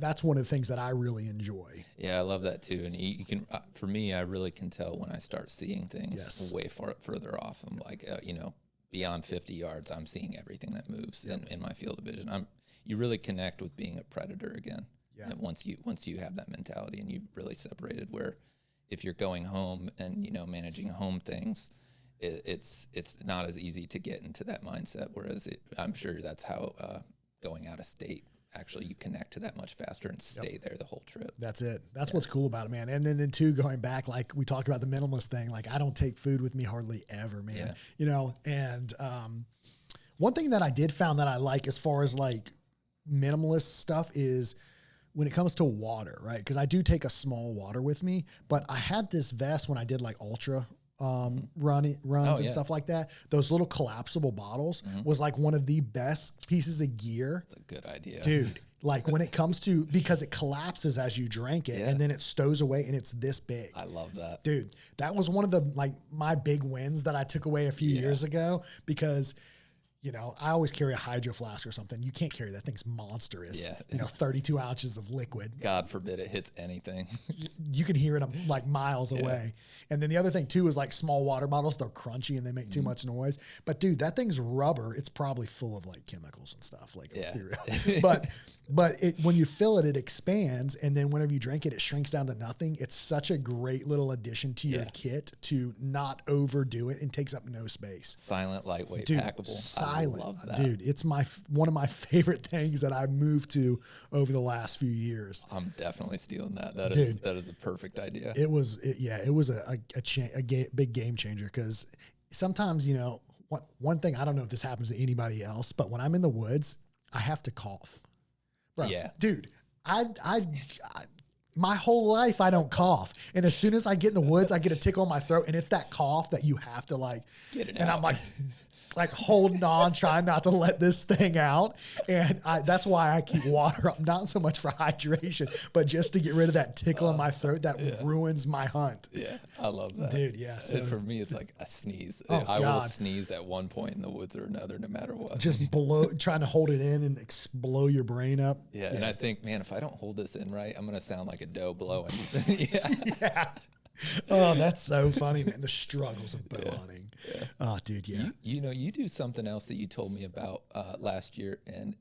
that's one of the things that I really enjoy. Yeah, I love that too. And you can, for me, I really can tell when I start seeing things way further off. I'm like, beyond 50 yards, I'm seeing everything that moves in my field of vision. You really connect with being a predator again. Yeah. And once you have that mentality and you've really separated, where if you're going home and, managing home things, it's not as easy to get into that mindset. Whereas I'm sure that's how going out of state, actually you connect to that much faster and stay there the whole trip. That's it. That's what's cool about it, man. And then too, going back, like we talked about the minimalist thing, like I don't take food with me hardly ever, man. And one thing that I did found that I like as far as like minimalist stuff is when it comes to water, right? Because I do take a small water with me, but I had this vest when I did like ultra runs and stuff like that. Those little collapsible bottles was like one of the best pieces of gear. That's a good idea, dude. Like when it comes to, because it collapses as you drank it and then it stows away and it's this big. I love that, dude. That was one of the, like, my big wins that I took away a few years ago, because I always carry a hydro flask or something. You can't carry that. Thing's monstrous. 32 ounces of liquid. God forbid it hits anything. You can hear it like miles away. And then the other thing too is like small water bottles. They're crunchy and they make too much noise. But dude, that thing's rubber. It's probably full of like chemicals and stuff. Like, let's be real. But when you fill it, it expands. And then whenever you drink it, it shrinks down to nothing. It's such a great little addition to your kit to not overdo it, and takes up no space. Silent, lightweight, packable. Silent. I love that. Dude, it's one of my favorite things that I've moved to over the last few years. I'm definitely stealing that. That is a perfect idea. It was a big game changer, because sometimes, one thing, I don't know if this happens to anybody else, but when I'm in the woods, I have to cough. Bro, dude, my whole life I don't cough, and as soon as I get in the woods, I get a tickle in my throat, and it's that cough that you have to like get it and out. I'm like holding on, trying not to let this thing out. And that's why I keep water up, not so much for hydration, but just to get rid of that tickle in my throat that ruins my hunt. Yeah, I love that. Dude, yeah. So, for me, it's like a sneeze. I will sneeze at one point in the woods or another, no matter what. Just trying to hold it in and blow your brain up. Yeah, and I think, man, if I don't hold this in right, I'm going to sound like a doe blowing. Yeah. Oh, that's so funny, man. The struggles of bow hunting. Yeah. Oh, dude, yeah. You do something else that you told me about last year, and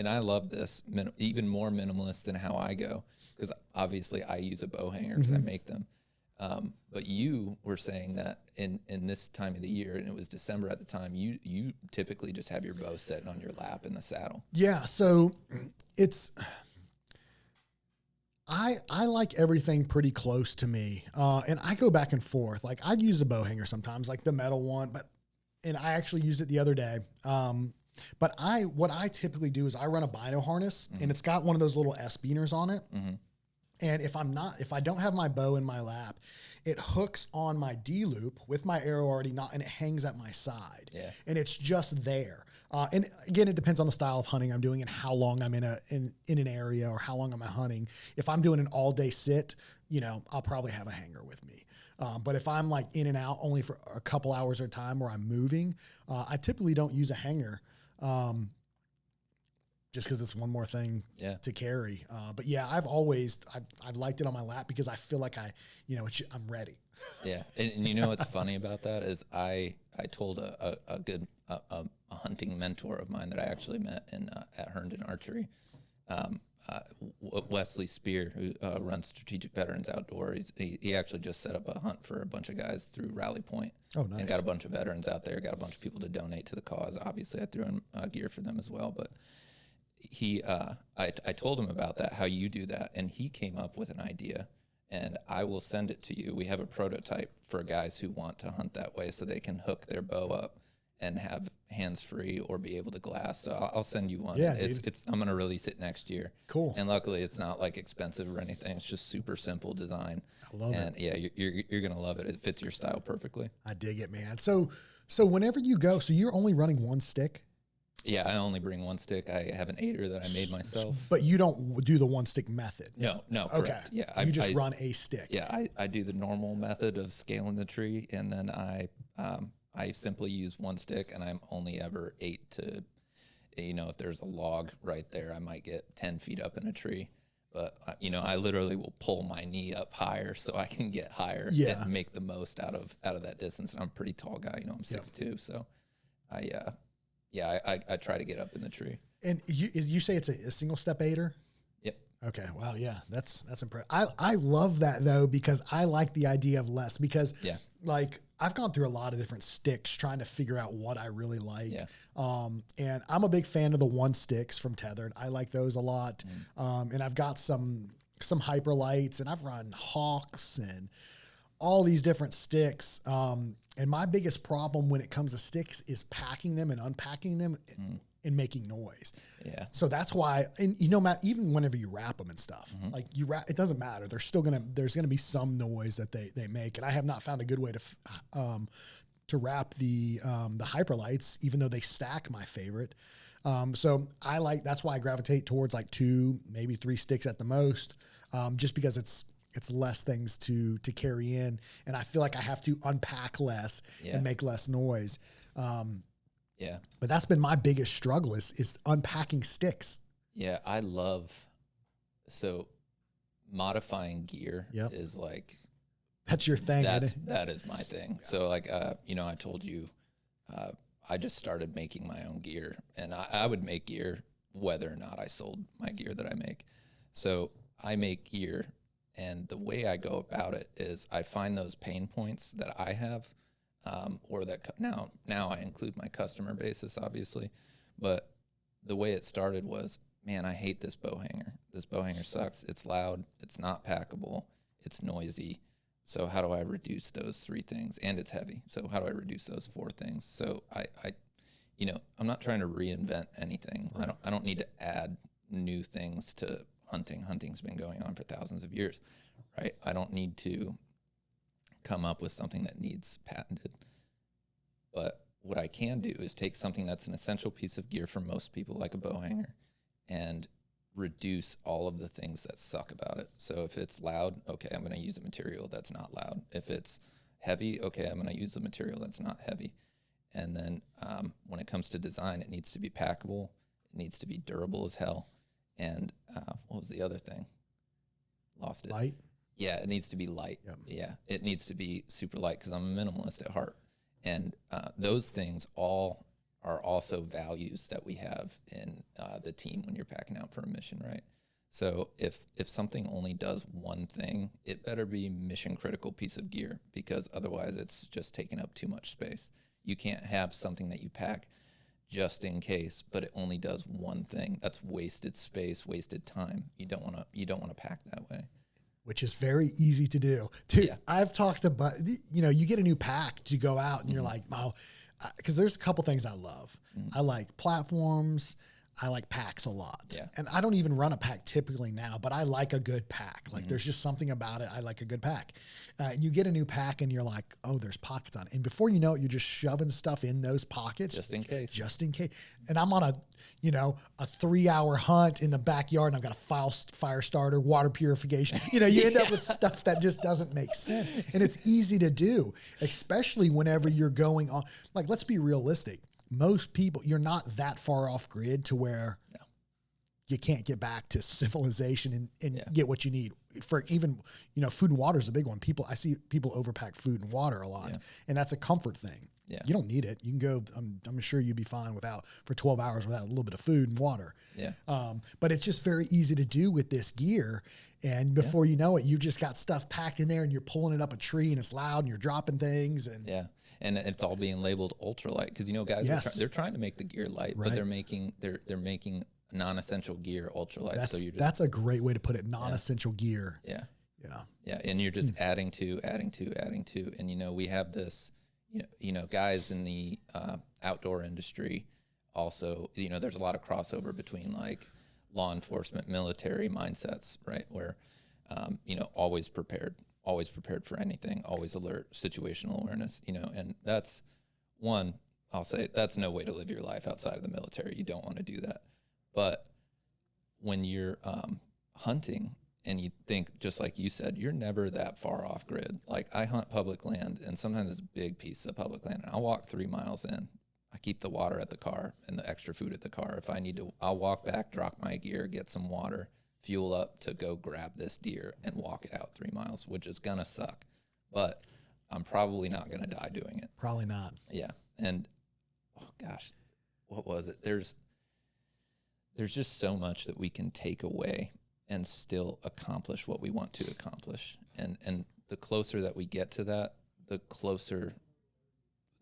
I love this, even more minimalist than how I go, because obviously I use a bow hanger because I make them. But you were saying that in this time of the year, and it was December at the time, you typically just have your bow sitting on your lap in the saddle. Yeah, so it's... I like everything pretty close to me. And I go back and forth. Like, I'd use a bow hanger sometimes, like the metal one, and I actually used it the other day. But what I typically do is I run a bino harness, and it's got one of those little S-beaners on it. And if I don't have my bow in my lap, it hooks on my D-loop with my arrow already and it hangs at my side. Yeah. And it's just there. And again, it depends on the style of hunting I'm doing and how long I'm in an area, or how long am I hunting. If I'm doing an all day sit, I'll probably have a hanger with me. But if I'm like in and out only for a couple hours at a time, where I'm moving, I typically don't use a hanger. Just because it's one more thing to carry. But yeah, I've liked it on my lap, because I feel like I'm ready. Yeah. And what's funny about that is I told a hunting mentor of mine that I actually met at Herndon Archery. Wesley Spear, who runs Strategic Veterans Outdoors, he actually just set up a hunt for a bunch of guys through Rally Point. Oh, nice. And got a bunch of veterans out there, got a bunch of people to donate to the cause. Obviously, I threw in gear for them as well. But I told him about that, how you do that, and he came up with an idea, and I will send it to you. We have a prototype for guys who want to hunt that way so they can hook their bow up and have hands-free or be able to glass. So I'll send you one. Yeah, I'm going to release it next year. Cool. And luckily it's not like expensive or anything. It's just super simple design. I love it. And yeah, you're going to love it. It fits your style perfectly. I dig it, man. So whenever you go, so you're only running one stick? Yeah, I only bring one stick. I have an 8er that I made myself. But you don't do the one stick method? No, Okay. Correct. Yeah, you just run a stick. Yeah, I do the normal method of scaling the tree, and then I simply use one stick, and I'm only ever 8 to, if there's a log right there, I might get 10 feet up in a tree. But, I literally will pull my knee up higher so I can get higher and make the most out of that distance. And I'm a pretty tall guy, I'm 6'2", so I try to get up in the tree. And you say it's a single step 8er? Yep. Okay. Wow. Yeah. That's impressive. I love that though, because I like the idea of less, because like I've gone through a lot of different sticks trying to figure out what I really like. Yeah. And I'm a big fan of the one sticks from Tethered. I like those a lot. And I've got some hyper lights, and I've run Hawks and all these different sticks. And my biggest problem when it comes to sticks is packing them and unpacking them and making noise. Yeah. So that's why, and Matt, even whenever you wrap them and stuff, like you wrap, it doesn't matter. There's going to be some noise that they make. And I have not found a good way to wrap the hyperlights, even though they stack my favorite. So that's why I gravitate towards like 2, maybe 3 sticks at the most. Just because it's less things to carry in, and I feel like I have to unpack less and make less noise. But that's been my biggest struggle is unpacking sticks. Yeah. So modifying gear is like, that's your thing. That is my thing. Yeah. So like, I told you, I just started making my own gear, and I would make gear whether or not I sold my gear that I make. So I make gear, and the way I go about it is I find those pain points that I have, or that now I include my customer basis, obviously. But the way it started was, man, I hate this bow hanger. This bow hanger sucks. It's loud. It's not packable. It's noisy. So how do I reduce those 3 things? And it's heavy. So how do I reduce those 4 things? So I'm not trying to reinvent anything. Right. I don't need to add new things to hunting. Hunting's been going on for thousands of years, right? I don't need to come up with something that needs patented. But what I can do is take something that's an essential piece of gear for most people, like a bow hanger, and reduce all of the things that suck about it. So if it's loud, okay, I'm going to use a material that's not loud. If it's heavy, okay, I'm going to use a material that's not heavy. And then when it comes to design, it needs to be packable. It needs to be durable as hell. And what was the other thing? Lost it. Light? Yeah, it needs to be light. Yep. Yeah, it needs to be super light because I'm a minimalist at heart. And those things all are also values that we have in the team when you're packing out for a mission, right? So if something only does one thing, it better be mission critical piece of gear, because otherwise it's just taking up too much space. You can't have something that you pack just in case, but it only does one thing. That's wasted space, wasted time. You don't want to pack that way. Which is very easy to do. Dude, I've talked about, you get a new pack to go out and you're like, oh, because there's a couple things I love. I like platforms. I like packs a lot. Yeah. And I don't even run a pack typically now, but I like a good pack. Like there's just something about it. I like a good pack. And you get a new pack and you're like, oh, there's pockets on it. And before you know it, you're just shoving stuff in those pockets. Just in case. Just in case. And I'm on a 3-hour hunt in the backyard, and I've got a fire starter, water purification. You end up with stuff that just doesn't make sense. And it's easy to do, especially whenever you're going on. Like, let's be realistic. Most people, you're not that far off grid to where you can't get back to civilization and get what you need. For even, food and water is a big one. I see people overpack food and water a lot, and that's a comfort thing. Yeah. You don't need it. You can go, I'm sure you'd be fine for 12 hours without a little bit of food and water. Yeah. But it's just very easy to do with this gear. And before you know it, you've just got stuff packed in there and you're pulling it up a tree and it's loud and you're dropping things. And yeah. And it's all being labeled ultralight. Cause guys, they're trying to make the gear light, but they're making non-essential gear ultralight. That's a great way to put it. Non-essential gear. Yeah. Yeah. Yeah. And you're just adding to. And, we have this, guys in the outdoor industry also, there's a lot of crossover between like law enforcement, military mindsets, right? Where, always prepared for anything, always alert, situational awareness, and that's one, I'll say that's no way to live your life outside of the military. You don't want to do that. But when you're hunting and you think, just like you said, you're never that far off grid. Like I hunt public land and sometimes it's big pieces of public land and I'll walk 3 miles in. I keep the water at the car and the extra food at the car. If I need to, I'll walk back, drop my gear, get some water, fuel up to go grab this deer and walk it out 3 miles, which is going to suck. But I'm probably not going to die doing it. Probably not. Yeah. And, oh gosh, what was it? There's just so much that we can take away and still accomplish what we want to accomplish. And the closer that we get to that, the closer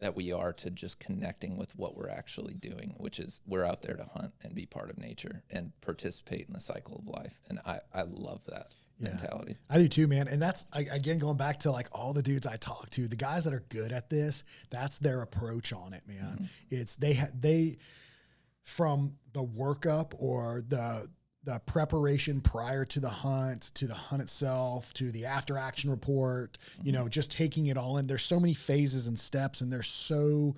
that we are to just connecting with what we're actually doing, which is we're out there to hunt and be part of nature and participate in the cycle of life. And I love that mentality. I do too, man. And that's, again, going back to like all the dudes I talk to, the guys that are good at this, that's their approach on it, man. Mm-hmm. It's they from the workup or the preparation prior to the hunt itself, to the after action report, mm-hmm. Just taking it all in. There's so many phases and steps, and they're so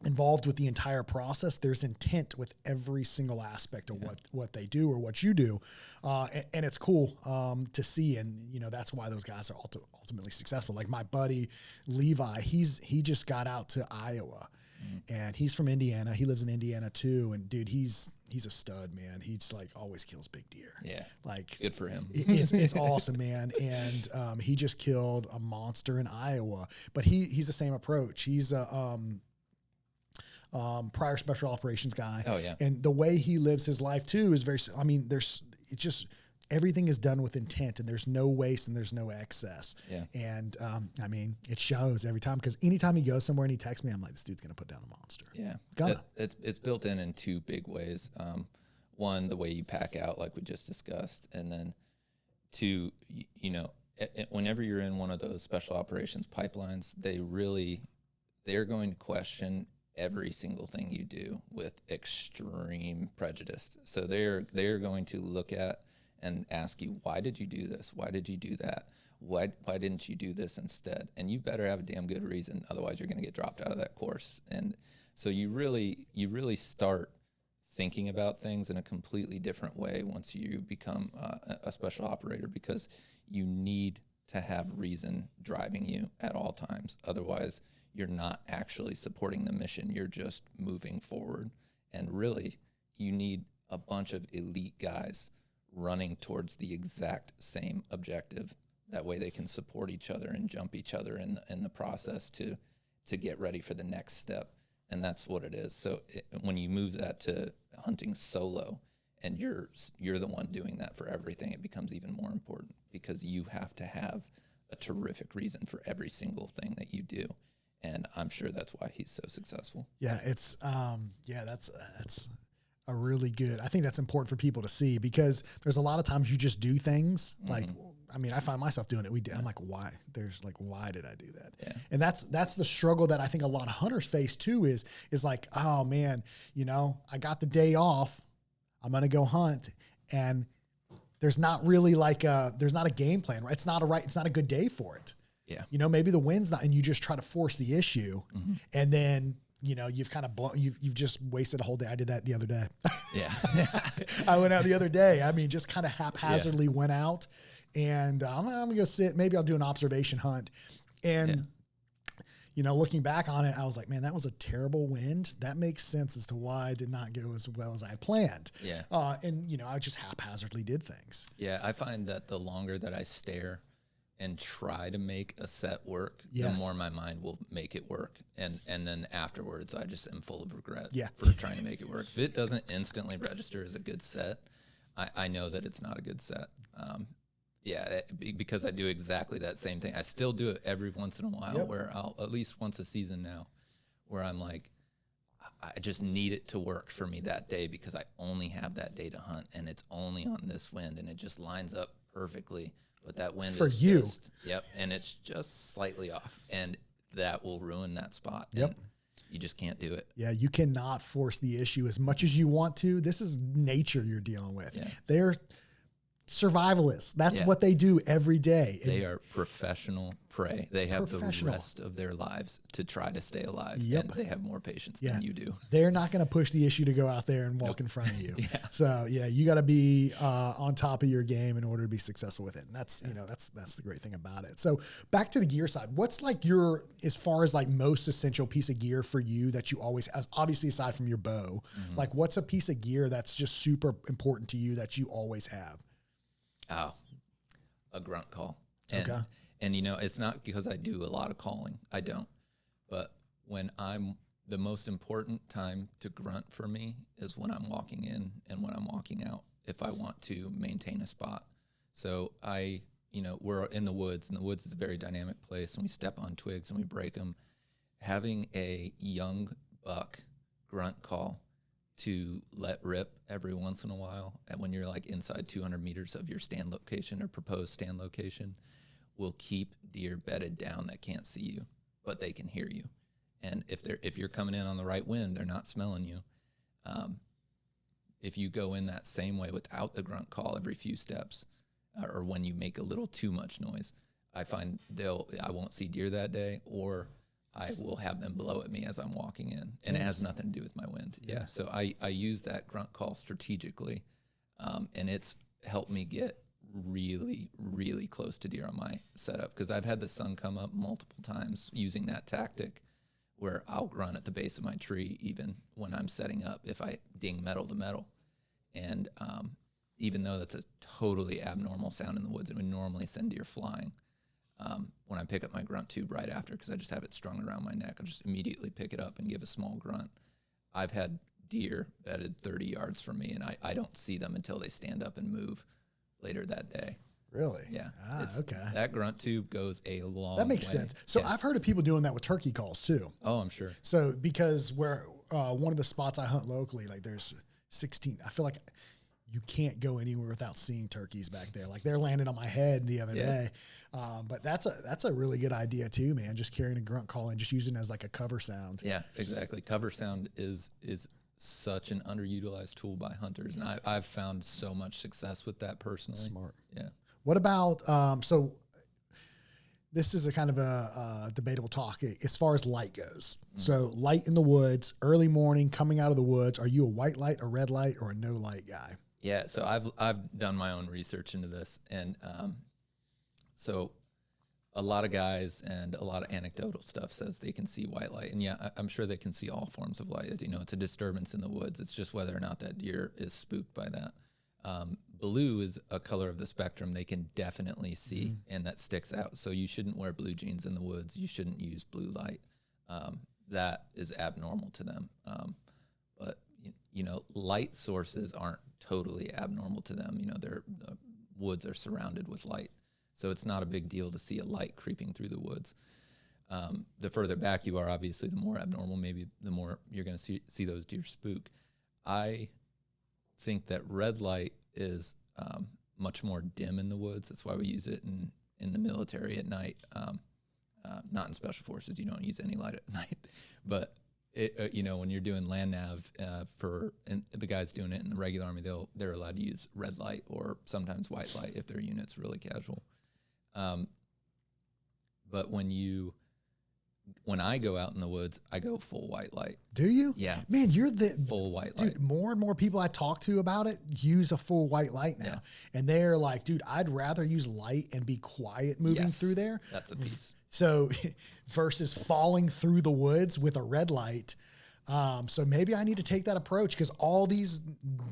involved with the entire process. There's intent with every single aspect of what they do or what you do. And it's cool to see. And, that's why those guys are ultimately successful. Like my buddy Levi, he just got out to Iowa. Mm-hmm. And he's from Indiana. He lives in Indiana too. And dude, he's a stud, man. He's like always kills big deer. Yeah. Like good for him. It's awesome, man. And he just killed a monster in Iowa, but he's the same approach. He's a, prior special operations guy. Oh yeah. And the way he lives his life too is everything is done with intent, and there's no waste and there's no excess. Yeah. And, it shows every time, because anytime he goes somewhere and he texts me, I'm like, this dude's going to put down a monster. Yeah. It's built in 2 big ways. One, the way you pack out, like we just discussed. And then 2, whenever you're in one of those special operations pipelines, they're going to question every single thing you do with extreme prejudice. So they're going to look at and ask you, why did you do this? Why did you do that? Why didn't you do this instead? And you better have a damn good reason. Otherwise you're going to get dropped out of that course. And so you really start thinking about things in a completely different way once you become a special operator, because you need to have reason driving you at all times. Otherwise you're not actually supporting the mission. You're just moving forward. And really you need a bunch of elite guys running towards the exact same objective. That way they can support each other and jump each other in the process to get ready for the next step. And that's what it is. So when you move that to hunting solo and you're the one doing that for everything, it becomes even more important, because you have to have a terrific reason for every single thing that you do. And I'm sure that's why he's so successful. Yeah, it's that's a really good. I think that's important for people to see, because there's a lot of times you just do things like, I find myself doing it. I'm like, why? Why did I do that? Yeah. And that's the struggle that I think a lot of hunters face too, is like, oh man, I got the day off, I'm going to go hunt, and there's not really there's not a game plan, right? It's not a good day for it. Yeah. Maybe the wind's not, and you just try to force the issue, and then, you've kind of you've just wasted a whole day. I did that the other day. Yeah. I went out the other day. Just kind of haphazardly went out, and I'm going to go sit, maybe I'll do an observation hunt. And, looking back on it, I was like, man, that was a terrible wind. That makes sense as to why I did not go as well as I had planned. Yeah. And I just haphazardly did things. Yeah. I find that the longer that I stare and try to make a set work, Yes. the more my mind will make it work. And then afterwards, I just am full of regret Yeah. for trying to make it work. If it doesn't instantly register as a good set, I know that it's not a good set. Because I do exactly that same thing. I still do it every once in a while where I'll, at least once a season now, where I'm like, I just need it to work for me that day because I only have that day to hunt and it's only on this wind and it just lines up perfectly. But that wind For is you. And it's just slightly off and that will ruin that spot. Yep. And you just can't do it. Yeah, you cannot force the issue as much as you want to. This is nature you're dealing with. Yeah. They're survivalists. That's what they do every day. They are professional prey. They have the rest of their lives to try to stay alive. Yep. And they have more patience than you do. They're not going to push the issue to go out there and walk in front of you. So you got to be on top of your game in order to be successful with it. And that's, that's the great thing about it. So back to the gear side, what's like as far as like most essential piece of gear for you that you always, obviously aside from your bow, like what's a piece of gear that's just super important to you that you always have? Oh, a grunt call. And, and it's not because I do a lot of calling. I don't. But the most important time to grunt for me is when I'm walking in and when I'm walking out, if I want to maintain a spot. So we're in the woods, and the woods is a very dynamic place, and we step on twigs and we break them. Having a young buck grunt call to let rip every once in a while, and when you're like inside 200 meters of your stand location or proposed stand location, will keep deer bedded down that can't see you, but they can hear you. And if you're coming in on the right wind, they're not smelling you. If you go in that same way without the grunt call every few steps, or when you make a little too much noise, I find I won't see deer that day, or I will have them blow at me as I'm walking in, and it has nothing to do with my wind. Yeah. So I use that grunt call strategically, and it's helped me get really, really close to deer on my setup, because I've had the sun come up multiple times using that tactic where I'll grunt at the base of my tree even when I'm setting up if I ding metal to metal. And even though that's a totally abnormal sound in the woods and would normally send deer flying, when I pick up my grunt tube right after, because I just have it strung around my neck, I'll just immediately pick it up and give a small grunt. I've had deer bedded 30 yards from me, and I don't see them until they stand up and move later that day. Really? Yeah. Okay. That grunt tube goes a long way. That makes sense. So I've heard of people doing that with turkey calls too. Oh, I'm sure. So because where one of the spots I hunt locally, like there's 16, I feel like you can't go anywhere without seeing turkeys back there. Like they're landing on my head the other day. But that's a really good idea too, man. Just carrying a grunt call and just using it as like a cover sound. Yeah, exactly. Cover sound is such an underutilized tool by hunters. And I've found so much success with that personally. Smart. Yeah. What about, so this is a kind of a debatable talk as far as light goes. So light in the woods, early morning, coming out of the woods. Are you a white light, a red light, or a no light guy? Yeah, so I've done my own research into this, and so a lot of guys and a lot of anecdotal stuff says they can see white light, and I'm sure they can see all forms of light. It's a disturbance in the woods. It's just whether or not that deer is spooked by that. Blue is a color of the spectrum they can definitely see, and that sticks out. So you shouldn't wear blue jeans in the woods. You shouldn't use blue light. That is abnormal to them. But light sources aren't totally abnormal to them. The woods are surrounded with light, so it's not a big deal to see a light creeping through the woods. The further back you are, obviously, the more abnormal. Maybe the more you're going to see those deer spook. I think that red light is much more dim in the woods. That's why we use it in the military at night. Not in special forces. You don't use any light at night, but when you're doing land nav and the guys doing it in the regular army, they're allowed to use red light or sometimes white light if their unit's really casual. But when I go out in the woods, I go full white light. Do you? Yeah. Man, you're the full white light. Dude, more and more people I talk to about it use a full white light now. Yeah. And they're like, dude, I'd rather use light and be quiet moving through there. That's a piece. So versus falling through the woods with a red light. So maybe I need to take that approach, because all these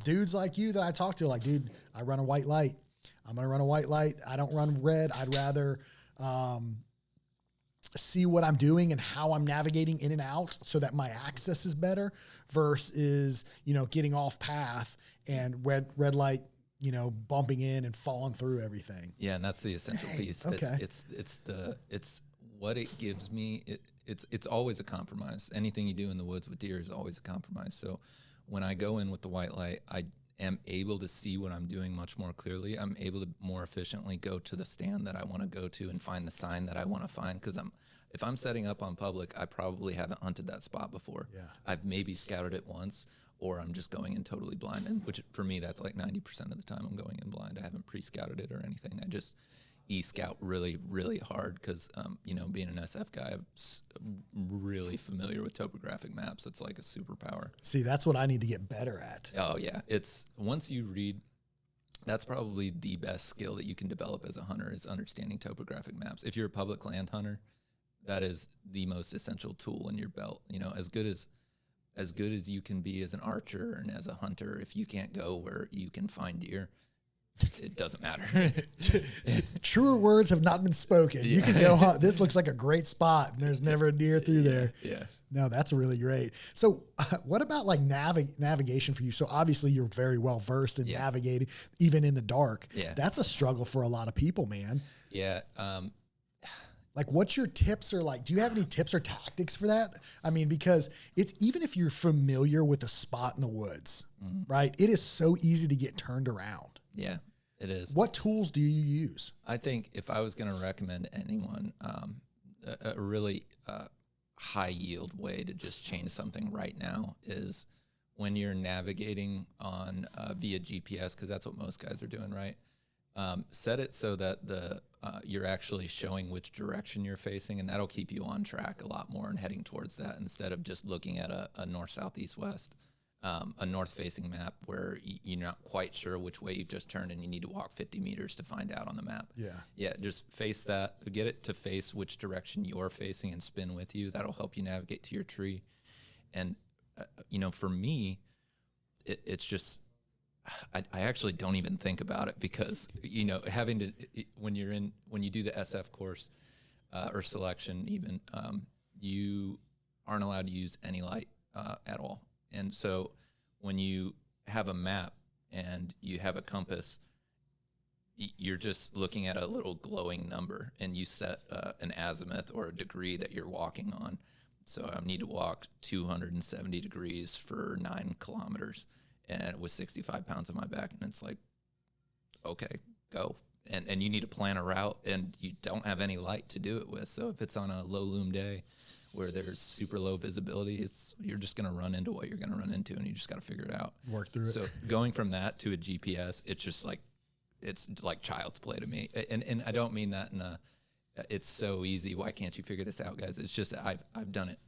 dudes like you that I talk to are like, dude, I run a white light. I'm going to run a white light. I don't run red. I'd rather see what I'm doing and how I'm navigating in and out so that my access is better versus, getting off path and red light, bumping in and falling through everything. Yeah. And that's the essential piece. Okay. It's what it gives me. It's always a compromise. Anything you do in the woods with deer is always a compromise. So when I go in with the white light, I am able to see what I'm doing much more clearly. I'm able to more efficiently go to the stand that I want to go to and find the sign that I want to find. Because if I'm setting up on public, I probably haven't hunted that spot before. Yeah. I've maybe scouted it once, or I'm just going in totally blind. And which for me, that's like 90% of the time I'm going in blind. I haven't pre-scouted it or anything. I just e-scout really, really hard because, being an SF guy, I'm really familiar with topographic maps. It's like a superpower. See, that's what I need to get better at. Oh, yeah. Once you read, that's probably the best skill that you can develop as a hunter is understanding topographic maps. If you're a public land hunter, that is the most essential tool in your belt. As good as you can be as an archer and as a hunter, if you can't go where you can find deer, it doesn't matter. Truer words have not been spoken. Yeah. You can go hunt. This looks like a great spot, and there's never a deer through there. Yeah. No, that's really great. So what about like navigation for you? So obviously you're very well versed in navigating, even in the dark. Yeah. That's a struggle for a lot of people, man. Yeah. Like what's your tips or do you have any tips or tactics for that? I mean, because it's, even if you're familiar with a spot in the woods, right? It is so easy to get turned around. Yeah. It is. What tools do you use? I think if I was going to recommend anyone a really high yield way to just change something right now is when you're navigating on via GPS, because that's what most guys are doing, right? Set it so that you're actually showing which direction you're facing, and that'll keep you on track a lot more and heading towards that instead of just looking at a north, south, east, west. A north-facing map where you're not quite sure which way you've just turned and you need to walk 50 meters to find out on the map. Yeah, just face that. Get it to face which direction you're facing and spin with you. That'll help you navigate to your tree. And, for me, it's just I actually don't even think about it because, having to when you do the SF course or selection even, you aren't allowed to use any light at all. And so when you have a map and you have a compass, you're just looking at a little glowing number and you set an azimuth or a degree that you're walking on. So I need to walk 270 degrees for 9 kilometers and with 65 pounds on my back. And it's like, okay, go. And you need to plan a route and you don't have any light to do it with. So if it's on a low loom day where there's super low visibility, you're just going to run into what you're going to run into and you just got to figure it out. Work through it. So going from that to a GPS, it's like child's play to me. And I don't mean that it's so easy. Why can't you figure this out, guys? It's just that I've done it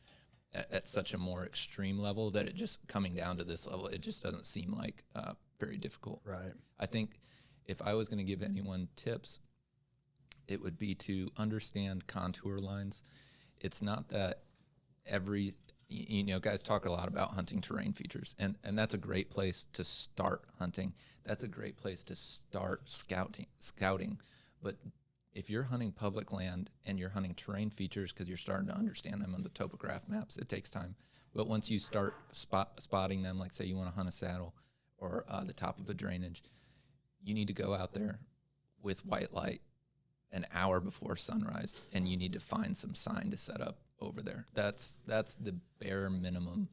at such a more extreme level that it just coming down to this level, it just doesn't seem like very difficult. Right. I think if I was going to give anyone tips, it would be to understand contour lines. It's not that guys talk a lot about hunting terrain features, and that's a great place to start hunting. That's a great place to start scouting. But if you're hunting public land and you're hunting terrain features because you're starting to understand them on the topograph maps, it takes time. But once you start spotting them, like say you want to hunt a saddle or the top of a drainage, you need to go out there with white light an hour before sunrise, and you need to find some sign to set up over there. That's the bare minimum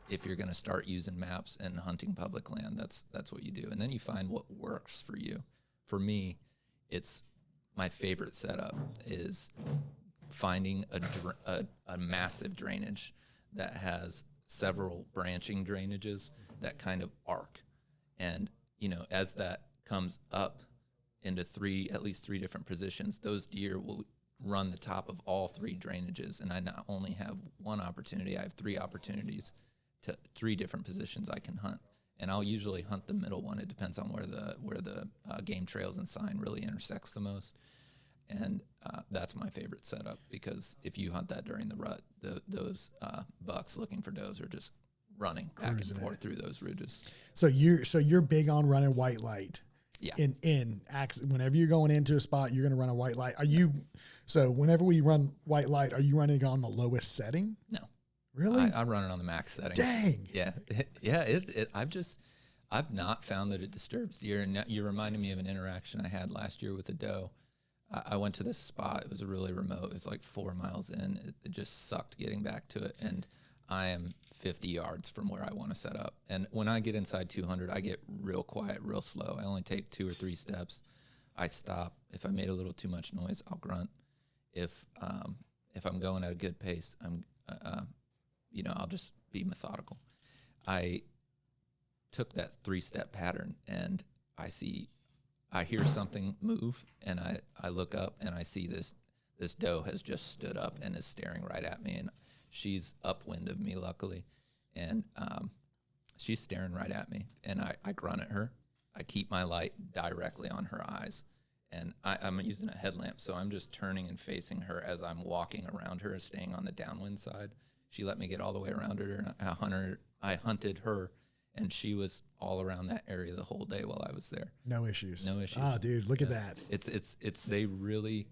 if you're going to start using maps and hunting public land. That's what you do, and then you find what works for you. For me, it's my favorite setup is finding a massive drainage that has several branching drainages that kind of arc, and as that comes up into at least three different positions, those deer will run the top of all 3 drainages. And I not only have one opportunity, I have 3 opportunities to 3 different positions I can hunt. And I'll usually hunt the middle one. It depends on where the game trails and sign really intersects the most. And that's my favorite setup, because if you hunt that during the rut, those bucks looking for does are just running back and forth through those ridges. So you're big on running white light. Yeah. Whenever you're going into a spot, you're going to run a white light. So whenever we run white light, are you running on the lowest setting? No. Really? I run it on the max setting. Dang. Yeah. Yeah. I've not found that it disturbs deer. And you reminded me of an interaction I had last year with a doe. I went to this spot. It was really remote. It was like 4 miles in. It just sucked getting back to it. And I am 50 yards from where I want to set up. And when I get inside 200, I get real quiet, real slow. I only take 2 or 3 steps. I stop. If I made a little too much noise, I'll grunt. If I'm going at a good pace, I'll just be methodical. I took that 3-step pattern, and I hear something move, and I look up, and I see this doe has just stood up and is staring right at me, and she's upwind of me, luckily, and she's staring right at me, and I grunt at her. I keep my light directly on her eyes, and I'm using a headlamp, so I'm just turning and facing her as I'm walking around her, staying on the downwind side. She let me get all the way around her, and I hunted her, and she was all around that area the whole day while I was there. No issues. No issues. Ah, dude, look at that. It's they really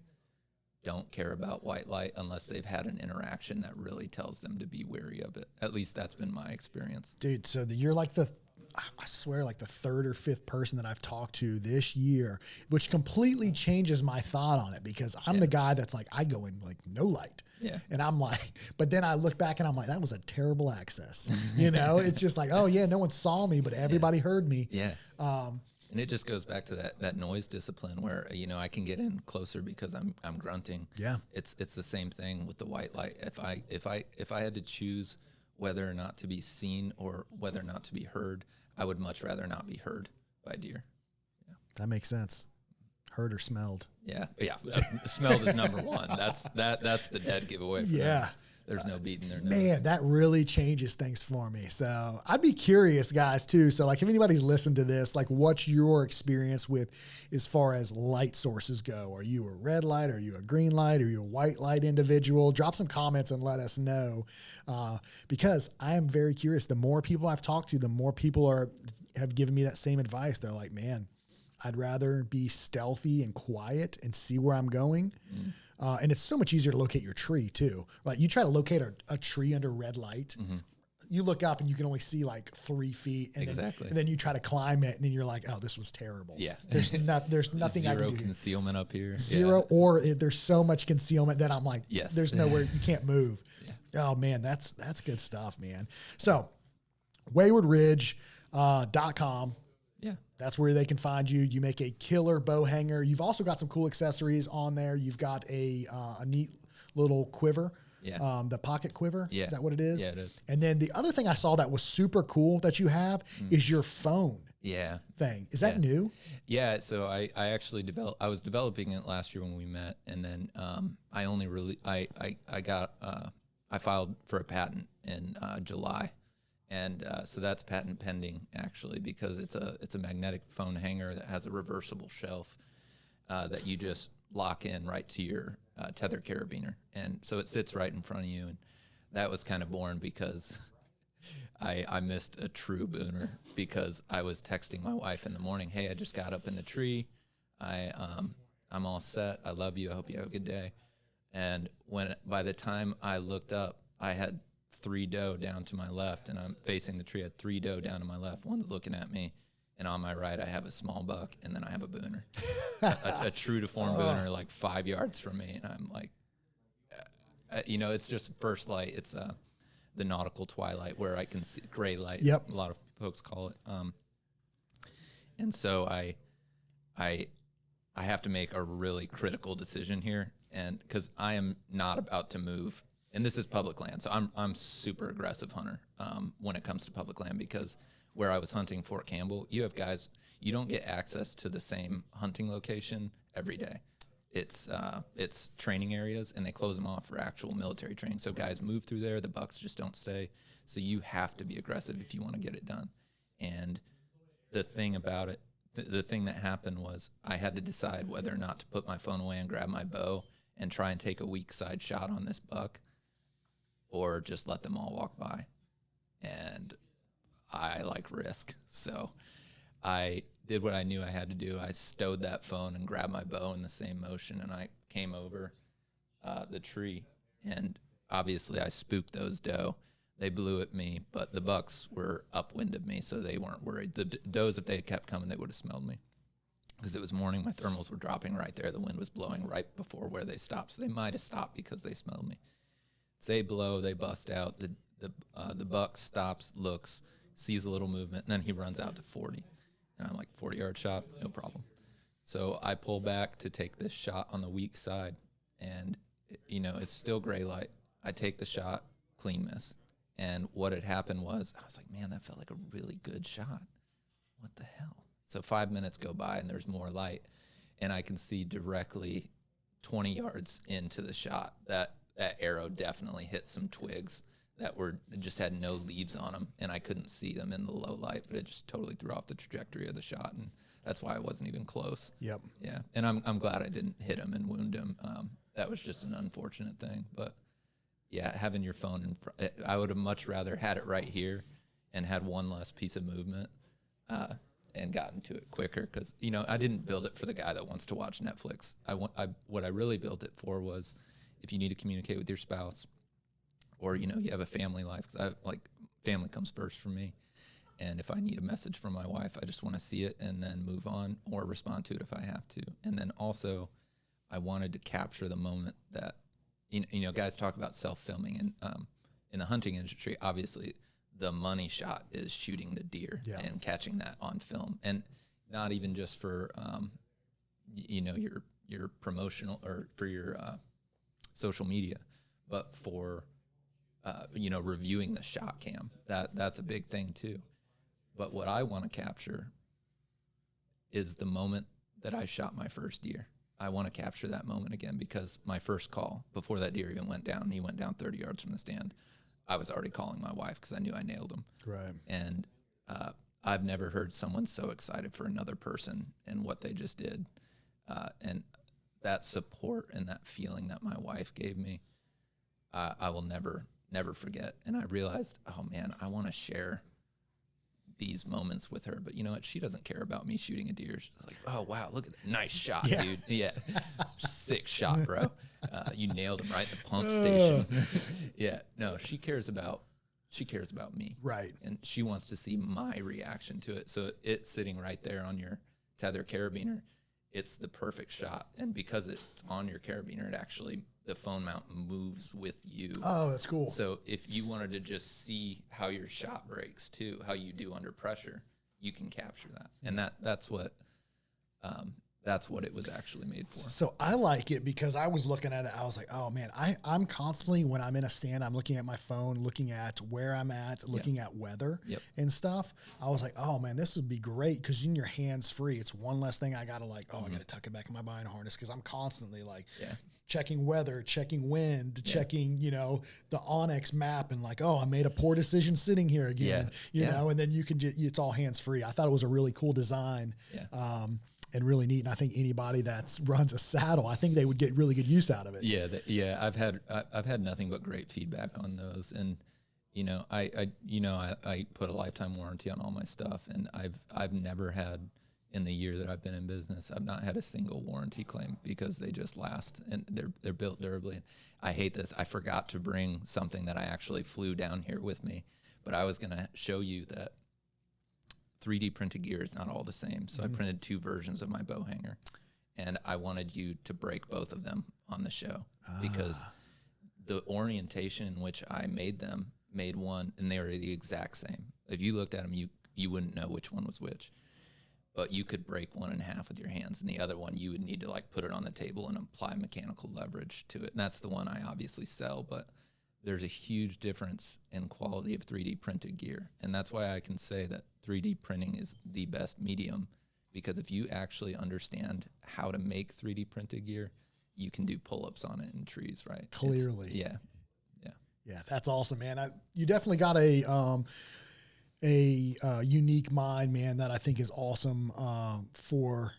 don't care about white light unless they've had an interaction that really tells them to be wary of it. At least that's been my experience. Dude, so you're like I swear, like the 3rd or 5th person that I've talked to this year, which completely changes my thought on it, because I'm the guy that's like, I go in like no light. Yeah. And I'm like, but then I look back and I'm like, that was a terrible access. It's just like, oh yeah, no one saw me, but everybody heard me. Yeah. And it just goes back to that noise discipline where, I can get in closer because I'm grunting. Yeah. It's the same thing with the white light. If I had to choose whether or not to be seen or whether or not to be heard, I would much rather not be heard by deer. Yeah. That makes sense. Heard or smelled. Yeah. Smelled is number one. That's the dead giveaway. For them. There's no beating their nose. Man, that really changes things for me. So I'd be curious, guys, too. So like if anybody's listened to this, like what's your experience with as far as light sources go? Are you a red light? Are you a green light? Are you a white light individual? Drop some comments and let us know, because I am very curious. The more people I've talked to, the more people have given me that same advice. They're like, man, I'd rather be stealthy and quiet and see where I'm going. And it's so much easier to locate your tree too. Like you try to locate a tree under red light. Mm-hmm. You look up and you can only see like 3 feet. And then you try to climb it and then you're like, oh, this was terrible. Yeah. There's nothing I can do. Zero concealment up here. Zero. Yeah. Or there's so much concealment that I'm like, yes. There's nowhere you can't move. Yeah. Oh man, that's good stuff, man. So waywardridge.com. Yeah. That's where they can find you. You make a killer bow hanger. You've also got some cool accessories on there. You've got a neat little quiver. Yeah. The pocket quiver. Yeah. Is that what it is? Yeah, it is. And then the other thing I saw that was super cool that you have is your phone. Yeah. Thing. Is that new? Yeah. So I actually I was developing it last year when we met, and then I filed for a patent in July. And so that's patent pending, actually, because it's a magnetic phone hanger that has a reversible shelf that you just lock in right to your tether carabiner. And so it sits right in front of you. And that was kind of born because I missed a true booner because I was texting my wife in the morning, hey, I just got up in the tree. I'm all set. I love you. I hope you have a good day. And by the time I looked up, I had 3 doe down to my left, and I'm facing the tree. I had 3 doe down to my left. One's looking at me, and on my right, I have a small buck, and then I have a booner, a true to form booner, like 5 yards from me. And I'm like, it's just first light. It's the nautical twilight where I can see gray light. Yep. A lot of folks call it. And so I have to make a really critical decision here, and because I am not about to move. And this is public land, so I'm super aggressive hunter when it comes to public land, because where I was hunting Fort Campbell, you have guys, you don't get access to the same hunting location every day. It's training areas, and they close them off for actual military training. So guys move through there, the bucks just don't stay. So you have to be aggressive if you want to get it done. And the thing about it, the thing that happened was I had to decide whether or not to put my phone away and grab my bow and try and take a weak side shot on this buck, or just let them all walk by. And I like risk. So I did what I knew I had to do. I stowed that phone and grabbed my bow in the same motion, and I came over the tree, and obviously I spooked those doe. They blew at me, but the bucks were upwind of me, so they weren't worried. The does, if they had kept coming, they would have smelled me. Because it was morning, my thermals were dropping right there. The wind was blowing right before where they stopped, so they might have stopped because they smelled me. So they blow, they bust out. The buck stops, looks, sees a little movement, and then he runs out to 40. And I'm like, 40-yard shot, no problem. So I pull back to take this shot on the weak side, and it's still gray light. I take the shot, clean miss. And what had happened was, I was like, man, that felt like a really good shot. What the hell? So 5 minutes go by, and there's more light, and I can see directly 20 yards into the shot. That arrow definitely hit some twigs that just had no leaves on them, and I couldn't see them in the low light, but it just totally threw off the trajectory of the shot, and that's why I wasn't even close. Yep. Yeah, and I'm glad I didn't hit him and wound him. That was just an unfortunate thing, but yeah, having your phone in front, I would have much rather had it right here and had one less piece of movement and gotten to it quicker, because I didn't build it for the guy that wants to watch Netflix. What I really built it for was if you need to communicate with your spouse, or you have a family life, because family comes first for me, and if I need a message from my wife, I just want to see it and then move on or respond to it if I have to. And then also I wanted to capture the moment that guys talk about self-filming, and in the hunting industry, obviously the money shot is shooting the deer and catching that on film, and not even just for your promotional or for your social media, but for reviewing the shot cam. That's a big thing too. But what I want to capture is the moment that I shot my first deer. I want to capture that moment again, because my first call, before that deer even went down, he went down 30 yards from the stand, I was already calling my wife because I knew I nailed him. Right. And I've never heard someone so excited for another person and what they just did. And that support and that feeling that my wife gave me, I will never forget. And I realized, oh man, I want to share these moments with her, but you know what? She doesn't care about me shooting a deer. She's like, oh wow, look at that nice shot, dude. Yeah, sick shot, bro. You nailed him right in the pump station. Yeah, no, she cares about me, right? And she wants to see my reaction to it. So it's sitting right there on your tether carabiner. It's the perfect shot, and because it's on your carabiner, the phone mount moves with you. Oh, that's cool. So if you wanted to just see how your shot breaks too, how you do under pressure, you can capture that. And that's what it was actually made for. So I like it because I was looking at it. I was like, oh man, I'm constantly, when I'm in a stand, I'm looking at my phone, looking at where I'm at, looking at weather and stuff. I was like, oh man, this would be great, because in your hands free, it's one less thing I got to I got to tuck it back in my bind harness, because I'm constantly checking weather, checking wind, checking, the Onyx map, and I made a poor decision sitting here again, you know, and then you can just, it's all hands free. I thought it was a really cool design. And really neat. And I think anybody that runs a saddle, I think they would get really good use out of it. Yeah. I've had nothing but great feedback on those. And, I put a lifetime warranty on all my stuff, and I've never had, in the year that I've been in business, I've not had a single warranty claim, because they just last, and they're built durably. I hate this. I forgot to bring something that I actually flew down here with me, but I was going to show you that 3D printed gear is not all the same. So I printed 2 versions of my bow hanger, and I wanted you to break both of them on the show, because the orientation in which I made them made one, and they were the exact same. If you looked at them, you wouldn't know which one was which, but you could break one in half with your hands, and the other one you would need to put it on the table and apply mechanical leverage to it. And that's the one I obviously sell, but there's a huge difference in quality of 3D printed gear. And that's why I can say that 3D printing is the best medium, because if you actually understand how to make 3D printed gear, you can do pull-ups on it in trees, right? Clearly. Yeah, that's awesome, man. You definitely got a unique mind, man, that I think is awesome for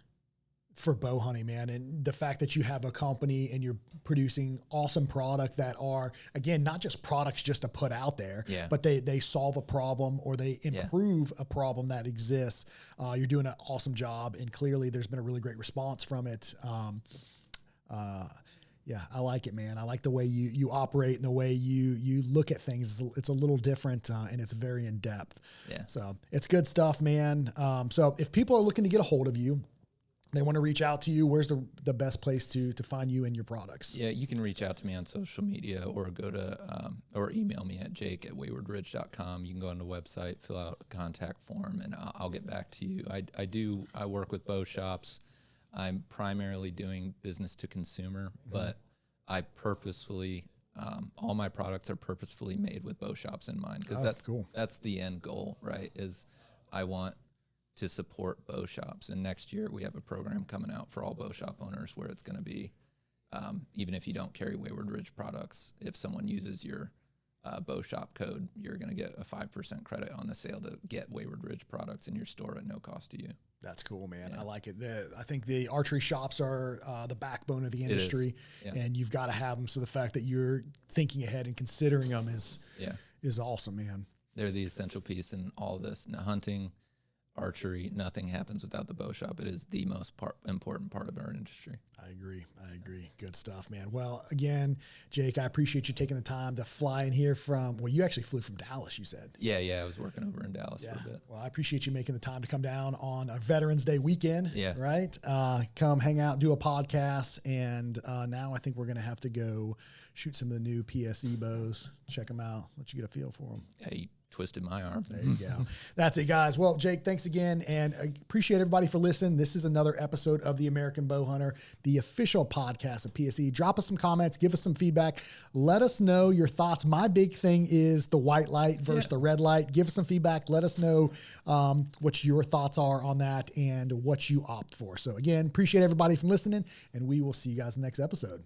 for bow hunting, man. And the fact that you have a company and you're producing awesome products that are, again, not just products just to put out there, but they solve a problem or they improve a problem that exists. You're doing an awesome job. And clearly there's been a really great response from it. Yeah, I like it, man. I like the way you operate and the way you look at things. It's a little different and it's very in depth. Yeah. So it's good stuff, man. So if people are looking to get a hold of you, they want to reach out to you, where's the best place to find you and your products? Yeah, you can reach out to me on social media or go to or email me at jake@waywardridge.com. You can go on the website, fill out a contact form, and I'll get back to you. I work with bow shops. I'm primarily doing business to consumer, but I purposefully, all my products are purposefully made with bow shops in mind, because that's cool. That's the end goal, right? Is I want to support bow shops. And next year we have a program coming out for all bow shop owners where it's going to be, even if you don't carry Wayward Ridge products, if someone uses your bow shop code, you're going to get a 5% credit on the sale to get Wayward Ridge products in your store at no cost to you. That's cool, man. Yeah. I like it. I think the archery shops are the backbone of the industry, and you've got to have them. So the fact that you're thinking ahead and considering them is awesome, man. They're the essential piece in all of this. Now, hunting, archery, nothing happens without the bow shop. It is the most important part of our industry. I agree. Good stuff, man. Well, again, Jake, I appreciate you taking the time to fly in here you actually flew from Dallas, you said. Yeah. I was working over in Dallas for a bit. Well, I appreciate you making the time to come down on a Veterans Day weekend. Yeah. Right? Come hang out, do a podcast. And now I think we're going to have to go shoot some of the new PSE bows, check them out, let you get a feel for them. Yeah, twisted my arm. There you go. That's it, guys. Well, Jake, thanks again, and I appreciate everybody for listening. This is another episode of the American Bowhunter, the official podcast of PSE. Drop us some comments, give us some feedback, let us know your thoughts. My big thing is the white light versus the red light. Give us some feedback. Let us know what your thoughts are on that and what you opt for. So again, appreciate everybody from listening, and we will see you guys in the next episode.